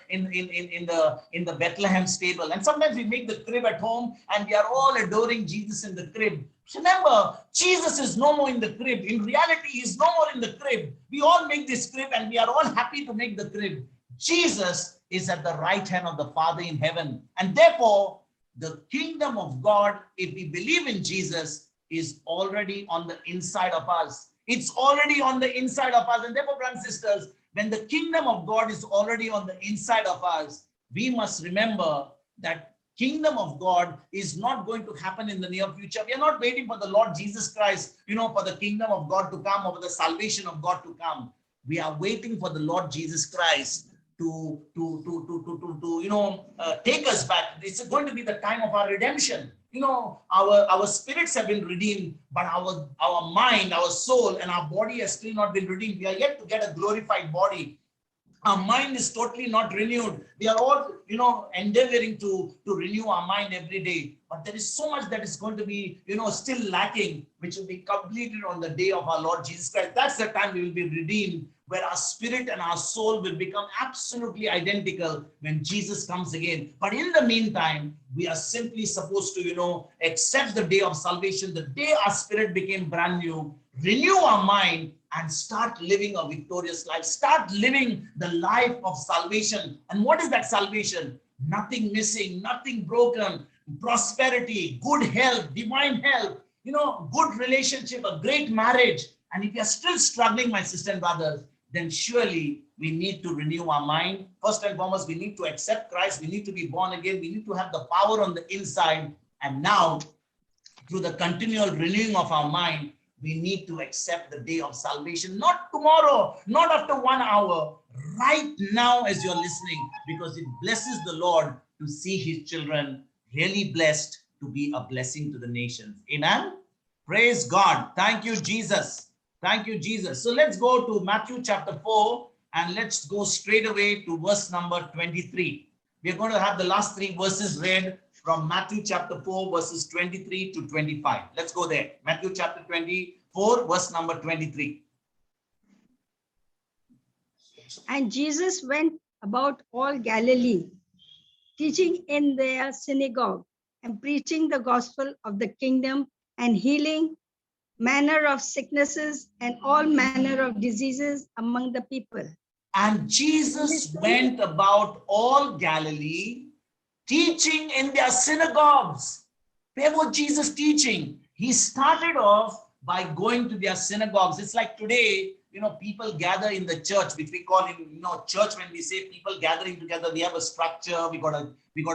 Bethlehem stable, and sometimes we make the crib at home, and we are all adoring Jesus in the crib. Remember, Jesus is no more in the crib. In reality, he is no more in the crib. We all make this crib, and we are all happy to make the crib. Jesus is at the right hand of the Father in heaven. And therefore, the kingdom of God, if we believe in Jesus, is already on the inside of us. It's already on the inside of us. And therefore, brothers and sisters, when the kingdom of God is already on the inside of us, we must remember that kingdom of God is not going to happen in the near future. We are not waiting for the Lord Jesus Christ, for the kingdom of God to come or for the salvation of God to come. We are waiting for the Lord Jesus Christ to take us back. It's going to be the time of our redemption. Our spirits have been redeemed, but our mind, our soul, and our body has still not been redeemed. We are yet to get a glorified body. Our mind is totally not renewed. We are all, endeavoring to renew our mind every day. But there is so much that is going to be, still lacking, which will be completed on the day of our Lord Jesus Christ. That's the time we will be redeemed, where our spirit and our soul will become absolutely identical when Jesus comes again. But in the meantime, we are simply supposed to, accept the day of salvation, the day our spirit became brand new, renew our mind, and start living a victorious life. Start living the life of salvation. And what is that salvation? Nothing missing, nothing broken, prosperity, good health, divine health, good relationship, a great marriage. And if you're still struggling, my sisters and brothers, then surely we need to renew our mind. First and foremost, we need to accept Christ. We need to be born again. We need to have the power on the inside. And now, through the continual renewing of our mind, we need to accept the day of salvation, not tomorrow, not after 1 hour, right now as you're listening, because it blesses the Lord to see his children really blessed to be a blessing to the nations. Amen. Praise God. Thank you, Jesus. Thank you, Jesus. So let's go to Matthew chapter 4 and let's go straight away to verse number 23. We're going to have the last 3 verses read from Matthew chapter 4, verses 23 to 25. Let's go there. Matthew chapter 24, verse number 23. And Jesus went about all Galilee, teaching in their synagogue and preaching the gospel of the kingdom and healing manner of sicknesses and all manner of diseases among the people. And Jesus went about all Galilee, teaching in their synagogues. Where was Jesus teaching? He started off by going to their synagogues. It's like today, people gather in the church, which we call in, church. When we say people gathering together, we have a structure. We got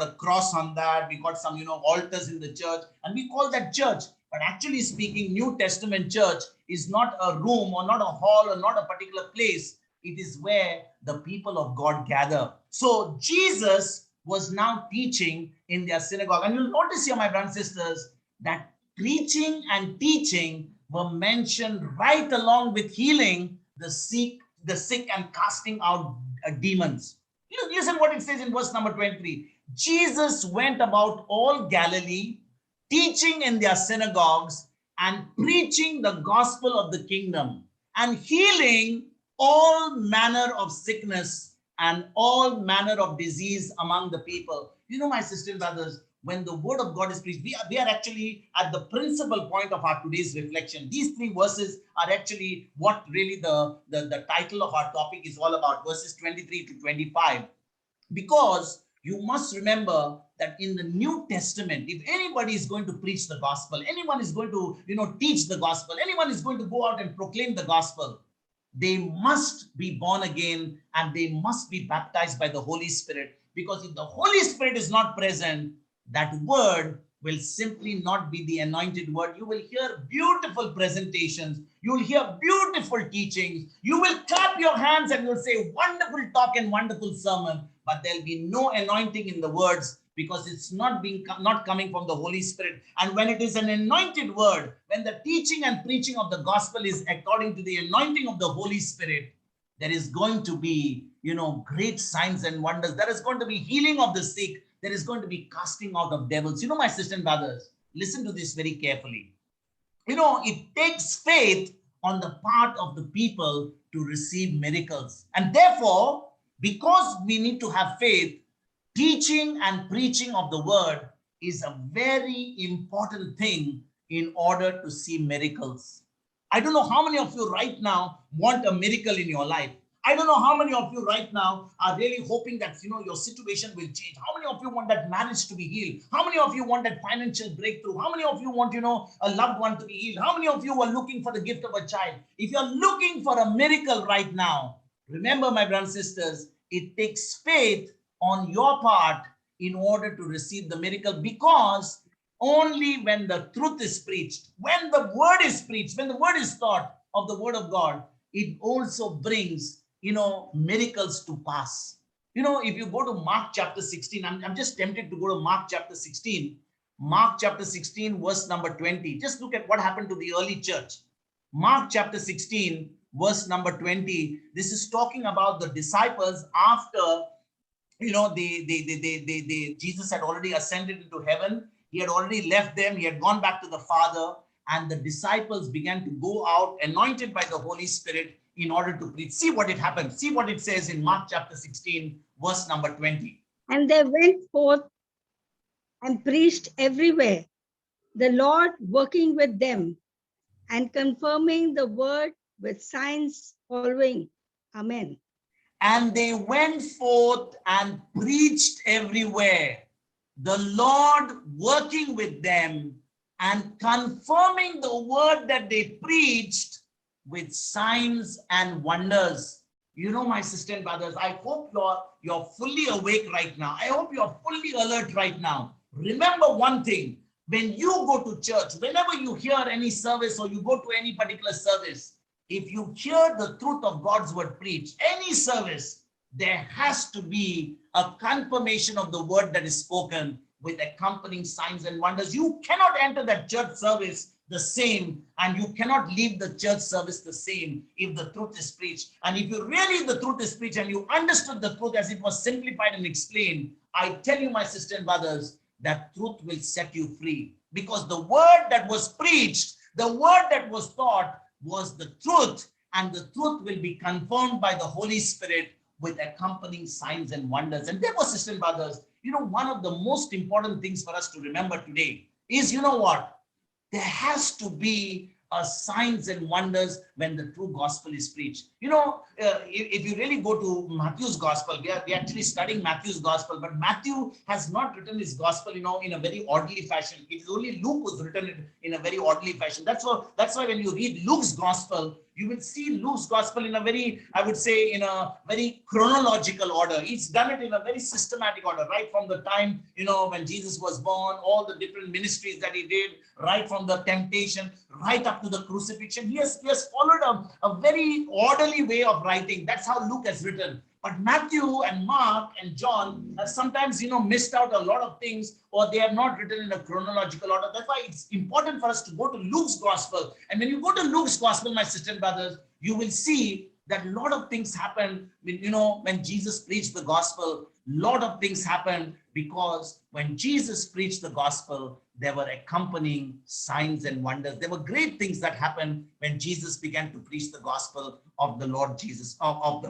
a cross on that. We got some, altars in the church, and we call that church. But actually speaking, New Testament church is not a room or not a hall or not a particular place. It is where the people of God gather. So Jesus was now teaching in their synagogue. And you'll notice here, my brothers and sisters, that preaching and teaching were mentioned right along with healing the sick and casting out demons. Listen what it says in verse number 23. Jesus went about all Galilee, teaching in their synagogues and preaching the gospel of the kingdom and healing all manner of sickness and all manner of disease among the people. You know, my sisters and brothers, when the word of God is preached, we are actually at the principal point of our today's reflection. These three verses are actually what really the title of our topic is all about, verses 23 to 25. Because you must remember that in the New Testament, if anybody is going to preach the gospel, anyone is going to, teach the gospel, anyone is going to go out and proclaim the gospel, they must be born again and they must be baptized by the Holy Spirit. Because if the Holy Spirit is not present, that word will simply not be the anointed word. You will hear beautiful presentations. You will hear beautiful teachings. You will clap your hands and you'll say wonderful talk and wonderful sermon, but there'll be no anointing in the words, because it's not coming from the Holy Spirit. And when it is an anointed word, when the teaching and preaching of the gospel is according to the anointing of the Holy Spirit, there is going to be, great signs and wonders. There is going to be healing of the sick. There is going to be casting out of devils. My sisters and brothers, listen to this very carefully. It takes faith on the part of the people to receive miracles. And therefore, because we need to have faith, teaching and preaching of the word is a very important thing in order to see miracles. I don't know how many of you right now want a miracle in your life. I don't know how many of you right now are really hoping that, your situation will change. How many of you want that marriage to be healed? How many of you want that financial breakthrough? How many of you want, a loved one to be healed? How many of you are looking for the gift of a child? If you're looking for a miracle right now, remember, my brothers and sisters, it takes faith on your part in order to receive the miracle, because only when the truth is preached, when the word is preached, when the word is taught of the word of God, it also brings, miracles to pass. If you go to Mark chapter 16, I'm just tempted to go to Mark chapter 16. Mark chapter 16, verse number 20. Just look at what happened to the early church. Mark chapter 16, verse number 20. This is talking about the disciples after, Jesus had already ascended into heaven. He had already left them. He had gone back to the Father. And the disciples began to go out anointed by the Holy Spirit in order to preach. See what it happened. See what it says in Mark chapter 16, verse number 20. And they went forth and preached everywhere, the Lord working with them and confirming the word with signs following. Amen. And they went forth and preached everywhere, the Lord working with them and confirming the word that they preached with signs and wonders. My sisters and brothers, I hope you're fully awake right now. I hope you're fully alert right now. Remember one thing, when you go to church, whenever you hear any service or you go to any particular service, if you hear the truth of God's word preached, any service, there has to be a confirmation of the word that is spoken with accompanying signs and wonders. You cannot enter that church service the same, and you cannot leave the church service the same if the truth is preached. And if you really, the truth is preached and you understood the truth as it was simplified and explained, I tell you, my sisters and brothers, that truth will set you free. Because the word that was preached, the word that was taught was the truth, and the truth will be confirmed by the Holy Spirit with accompanying signs and wonders. And therefore, sisters and brothers, one of the most important things for us to remember today is, what? There has to be signs and wonders when the true gospel is preached. If you really go to Matthew's gospel, we are actually studying Matthew's gospel, but Matthew has not written his gospel, in a very orderly fashion. It is only Luke who's written it in a very orderly fashion. That's why when you read Luke's gospel, you will see Luke's gospel in a very, I would say, in a very chronological order. He's done it in a very systematic order, right from the time, when Jesus was born, all the different ministries that he did, right from the temptation, right up to the crucifixion. He has followed a very orderly way of writing. That's how Luke has written. But Matthew and Mark and John have sometimes, missed out a lot of things, or they have not written in a chronological order. That's why it's important for us to go to Luke's gospel. And when you go to Luke's gospel, my sisters and brothers, you will see that a lot of things happen when Jesus preached the gospel. A lot of things happened because when Jesus preached the gospel, there were accompanying signs and wonders. There were great things that happened when Jesus began to preach the gospel of the Lord Jesus, of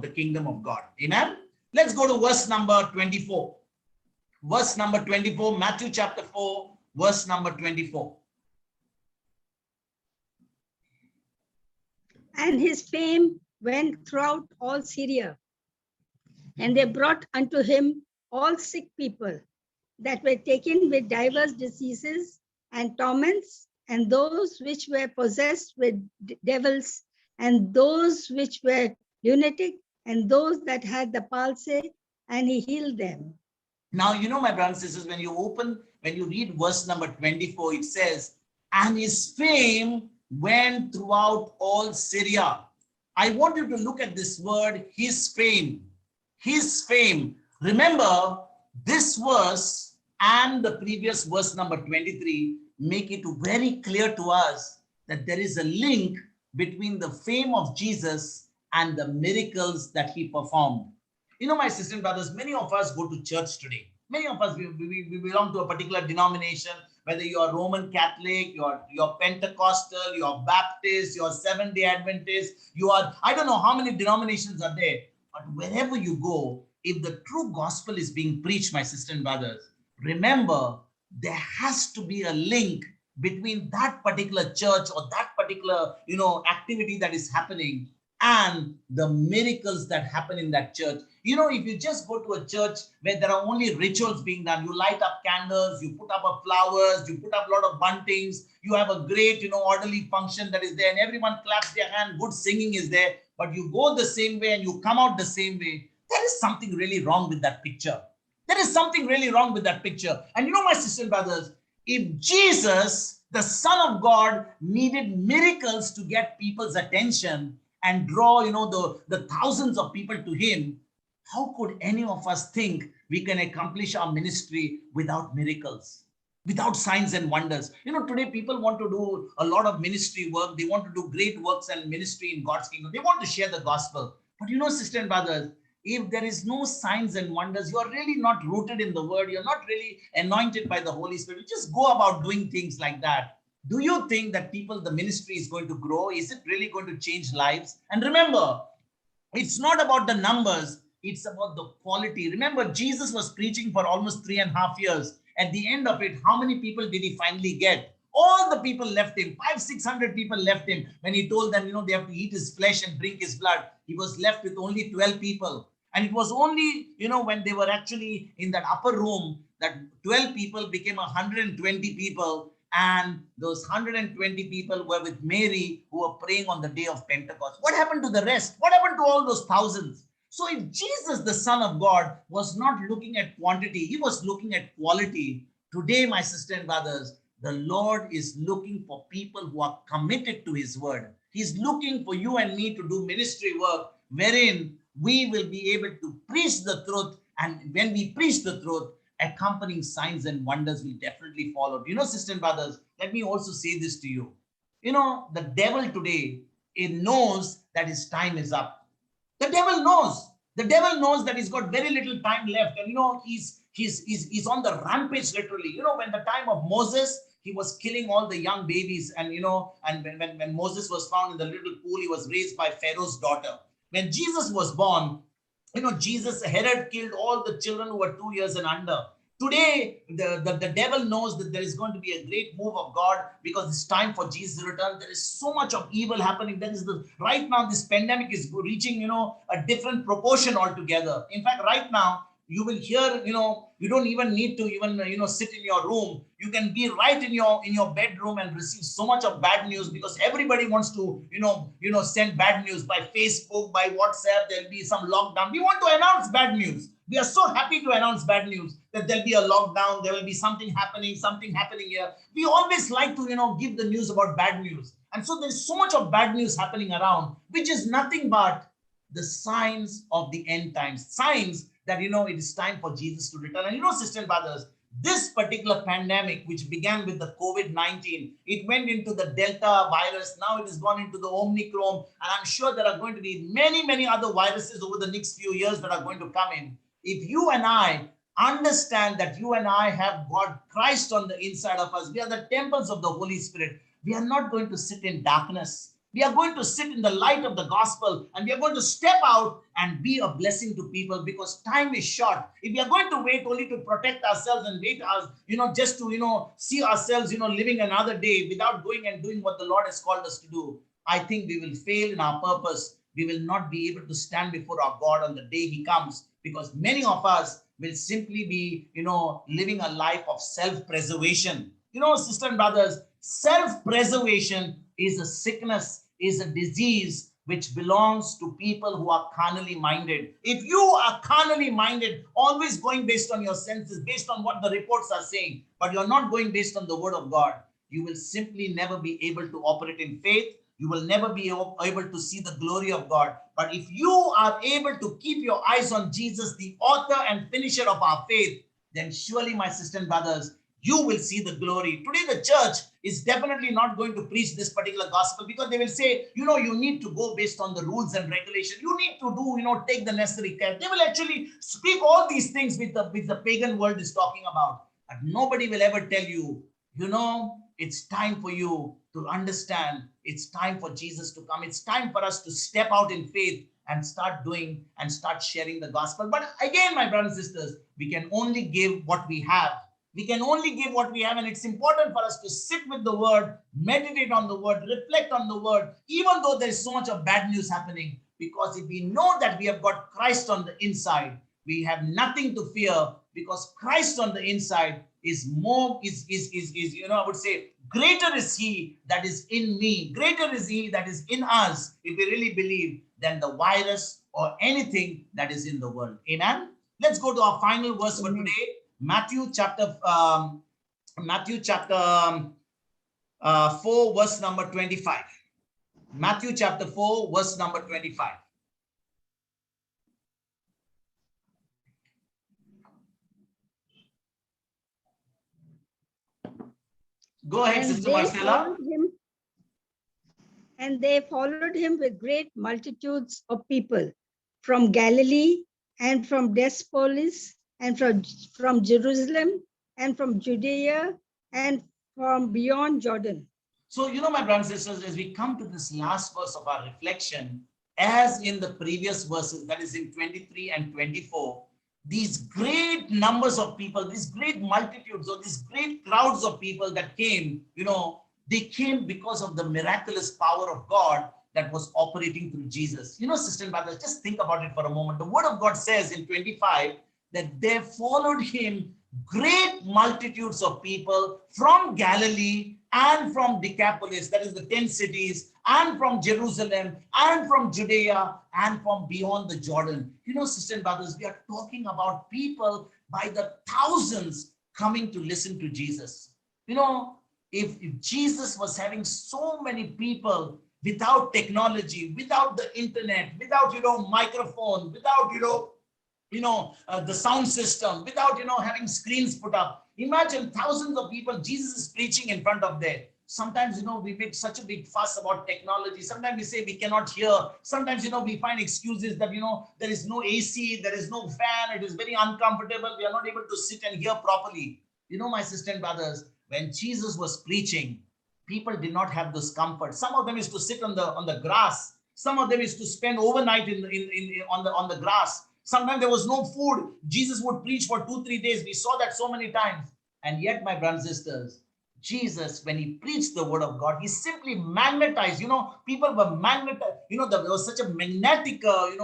the kingdom of God. Amen. Let's go to verse number 24. Verse number 24, Matthew chapter 4, verse number 24. And his fame went throughout all Syria. And they brought unto him all sick people that were taken with divers diseases and torments, and those which were possessed with devils, and those which were lunatic, and those that had the palsy, and he healed them. Now, you know, my brothers and sisters, when you read verse number 24, it says, and his fame went throughout all Syria. I want you to look at this word, his fame. His fame. Remember, this verse and the previous verse number 23 make it very clear to us that there is a link between the fame of Jesus and the miracles that he performed. You know, my sisters and brothers, many of us go to church today. Many of us, we belong to a particular denomination, whether you are Roman Catholic, you're Pentecostal, you're Baptist, you're Seventh-day Adventist, you are, I don't know how many denominations are there, but wherever you go, if the true gospel is being preached, my sisters and brothers, remember, there has to be a link between that particular church or that particular, activity that is happening and the miracles that happen in that church. You know, if you just go to a church where there are only rituals being done, you light up candles, you put up flowers, you put up a lot of buntings, you have a great, orderly function that is there, and everyone claps their hand, good singing is there, but you go the same way and you come out the same way, there is something really wrong with that picture. There is something really wrong with that picture. And you know, my sisters and brothers, if Jesus, the Son of God, needed miracles to get people's attention and draw, the thousands of people to him, how could any of us think we can accomplish our ministry without miracles, without signs and wonders? You know, today people want to do a lot of ministry work. They want to do great works and ministry in God's kingdom. They want to share the gospel. But you know, sisters and brothers, if there is no signs and wonders, you are really not rooted in the word. You're not really anointed by the Holy Spirit. You just go about doing things like that. Do you think that the ministry is going to grow? Is it really going to change lives? And remember, it's not about the numbers. It's about the quality. Remember, Jesus was preaching for almost 3.5 years. At the end of it, how many people did he finally get? All the people left him. 500-600 people left him. When he told them, they have to eat his flesh and drink his blood, he was left with only 12 people. And it was only, when they were actually in that upper room, that 12 people became 120 people. And those 120 people were with Mary, who were praying on the day of Pentecost. What happened to the rest? What happened to all those thousands? So if Jesus, the Son of God, was not looking at quantity, he was looking at quality. Today, my sisters and brothers, the Lord is looking for people who are committed to his word. He's looking for you and me to do ministry work wherein we will be able to preach the truth. And when we preach the truth, accompanying signs and wonders will definitely follow. You know, sisters and brothers, let me also say this to you. You know, the devil today, he knows that his time is up. The devil knows. The devil knows that he's got very little time left. And, he's on the rampage, literally. You know, when the time of Moses, he was killing all the young babies. And, and when Moses was found in the little pool, he was raised by Pharaoh's daughter. When Jesus was born, Herod killed all the children who were 2 years and under. Today, the devil knows that there is going to be a great move of God because it's time for Jesus' return. There is so much of evil happening. Right now, this pandemic is reaching, a different proportion altogether. In fact, right now, you will hear, you don't even need to even, sit in your room. You can be right in your bedroom and receive so much of bad news because everybody wants to, send bad news by Facebook, by WhatsApp. There'll be some lockdown. We want to announce bad news. We are so happy to announce bad news that there'll be a lockdown. There will be something happening here. We always like to, give the news about bad news. And so there's so much of bad news happening around, which is nothing but the signs of the end times. Signs that, it is time for Jesus to return. And sisters and brothers, this particular pandemic, which began with the COVID-19, it went into the Delta virus. Now it has gone into the Omicron. And I'm sure there are going to be many, many other viruses over the next few years that are going to come in. If you and I understand that you and I have got Christ on the inside of us. We are the temples of the Holy Spirit. We are not going to sit in darkness. We are going to sit in the light of the gospel, and we are going to step out and be a blessing to people, because time is short. If we are going to wait only to protect ourselves and wait us, just to, see ourselves, living another day without going and doing what the Lord has called us to do, I think we will fail in our purpose. We will not be able to stand before our God on the day He comes, because many of us will simply be, living a life of self-preservation. Sisters and brothers, self-preservation is a sickness, is a disease which belongs to people who are carnally minded. If you are carnally minded, always going based on your senses, based on what the reports are saying, but you're not going based on the word of God, you will simply never be able to operate in faith. You will never be able to see the glory of God. But if you are able to keep your eyes on Jesus, the author and finisher of our faith, then surely, my sisters and brothers, you will see the glory. Today, the church is definitely not going to preach this particular gospel, because they will say, you need to go based on the rules and regulation. You need to do, take the necessary care. They will actually speak all these things which the pagan world is talking about. But nobody will ever tell you, it's time for you to understand. It's time for Jesus to come. It's time for us to step out in faith and start doing and start sharing the gospel. But again, my brothers and sisters, we can only give what we have. We can only give what we have, and it's important for us to sit with the word, meditate on the word, reflect on the word, even though there's so much of bad news happening. Because if we know that we have got Christ on the inside, we have nothing to fear, because Christ on the inside is more, I would say, greater is He that is in me, greater is He that is in us, if we really believe, than the virus or anything that is in the world. Amen. Let's go to our final verse for today. Matthew chapter 4, verse number 25. Matthew chapter 4, verse number 25. Go ahead, Sister Marcella. And they followed him with great multitudes of people from Galilee and from Decapolis and from Jerusalem and from Judea and from beyond Jordan. So, my brothers and sisters, as we come to this last verse of our reflection, as in the previous verses, that is in 23 and 24, these great numbers of people, these great multitudes, or these great crowds of people that came, they came because of the miraculous power of God that was operating through Jesus. Sister and brothers, just think about it for a moment. The word of God says in 25 that there followed him great multitudes of people from Galilee and from Decapolis, that is the 10 cities, and from Jerusalem, and from Judea, and from beyond the Jordan. Sister and brothers, we are talking about people by the thousands coming to listen to Jesus. If Jesus was having so many people without technology, without the internet, without, microphone, without, the sound system, without, having screens put up. Imagine thousands of people, Jesus is preaching in front of there. Sometimes, we make such a big fuss about technology. Sometimes we say we cannot hear. Sometimes, we find excuses that, there is no AC, there is no fan, it is very uncomfortable. We are not able to sit and hear properly. My sisters and brothers, when Jesus was preaching, people did not have this comfort. Some of them used to sit on the grass. Some of them used to spend overnight on the grass. Sometimes there was no food. Jesus would preach for 2-3 days. We saw that so many times. And yet, my brothers and sisters, Jesus, when he preached the word of God, he simply magnetized. People were magnetized. There was such a magnetic,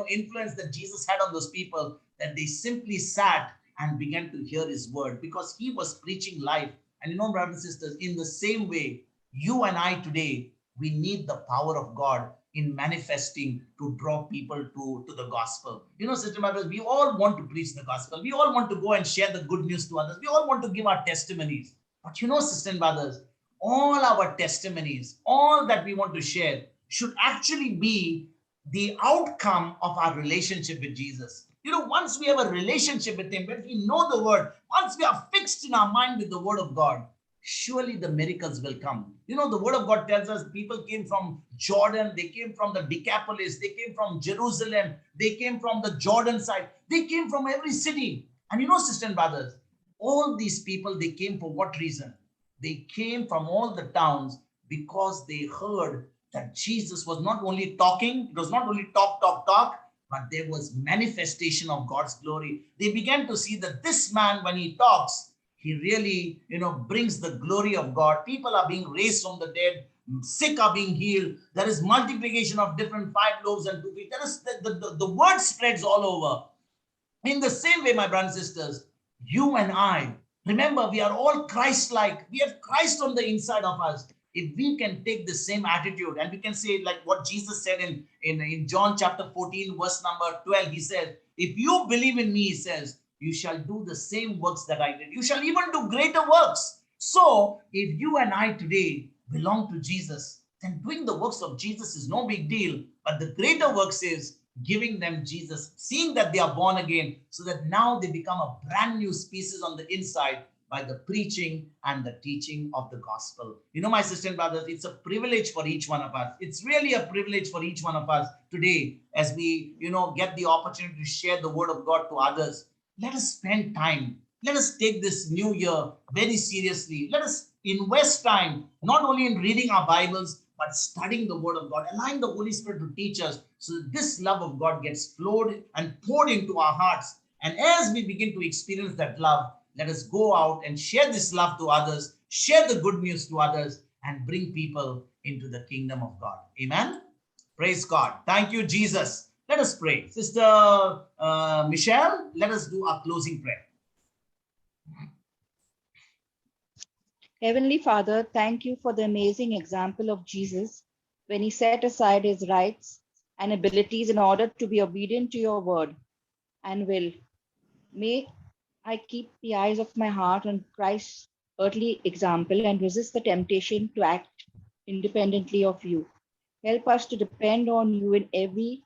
influence that Jesus had on those people, that they simply sat and began to hear his word, because he was preaching life. And brothers and sisters, in the same way, you and I today, we need the power of God in manifesting to draw people to the gospel. Sister brothers, we all want to preach the gospel. We all want to go and share the good news to others. We all want to give our testimonies. But sister and brothers, all our testimonies, all that we want to share should actually be the outcome of our relationship with Jesus. Once we have a relationship with him, when we know the word, once we are fixed in our mind with the word of God, surely the miracles will come. The word of God tells us people came from Jordan, they came from the Decapolis, they came from Jerusalem, they came from the Jordan side, they came from every city. And you know, sisters and brothers, all these people, they came for what reason? They came from all the towns because they heard that Jesus was not only talking, it was not only talk, talk, talk, but there was manifestation of God's glory. They began to see that this man, when he talks, he really, brings the glory of God. People are being raised from the dead, sick are being healed. There is multiplication of different 5 loaves and 2 fish. There is the word spreads all over. In the same way, my brothers and sisters, you and I, remember, we are all Christ-like. We have Christ on the inside of us. If we can take the same attitude and we can say, like what Jesus said in John chapter 14, verse number 12, he said, if you believe in me, he says, you shall do the same works that I did. You shall even do greater works. So if you and I today belong to Jesus, then doing the works of Jesus is no big deal. But the greater works is giving them Jesus, seeing that they are born again, so that now they become a brand new species on the inside by the preaching and the teaching of the gospel. You know, my sisters and brothers, it's a privilege for each one of us. It's really a privilege for each one of us today as we, get the opportunity to share the word of God to others. Let us spend time. Let us take this new year very seriously. Let us invest time, not only in reading our Bibles, but studying the word of God, allowing the Holy Spirit to teach us so that this love of God gets flowed and poured into our hearts. And as we begin to experience that love, let us go out and share this love to others, share the good news to others, and bring people into the kingdom of God. Amen. Praise God. Thank you, Jesus. Let us pray. Sister Michelle, let us do our closing prayer. Heavenly Father, thank you for the amazing example of Jesus when he set aside his rights and abilities in order to be obedient to your word and will. May I keep the eyes of my heart on Christ's earthly example and resist the temptation to act independently of you. Help us to depend on you in every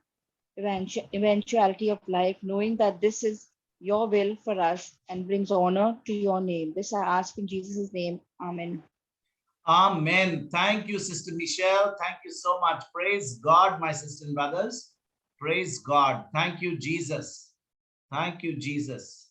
eventuality of life, knowing that this is your will for us and brings honor to your name. This I ask in Jesus' name. Amen. Amen. Thank you, Sister Michelle. Thank you so much. Praise God, my sisters and brothers. Praise God. Thank you, Jesus. Thank you, Jesus.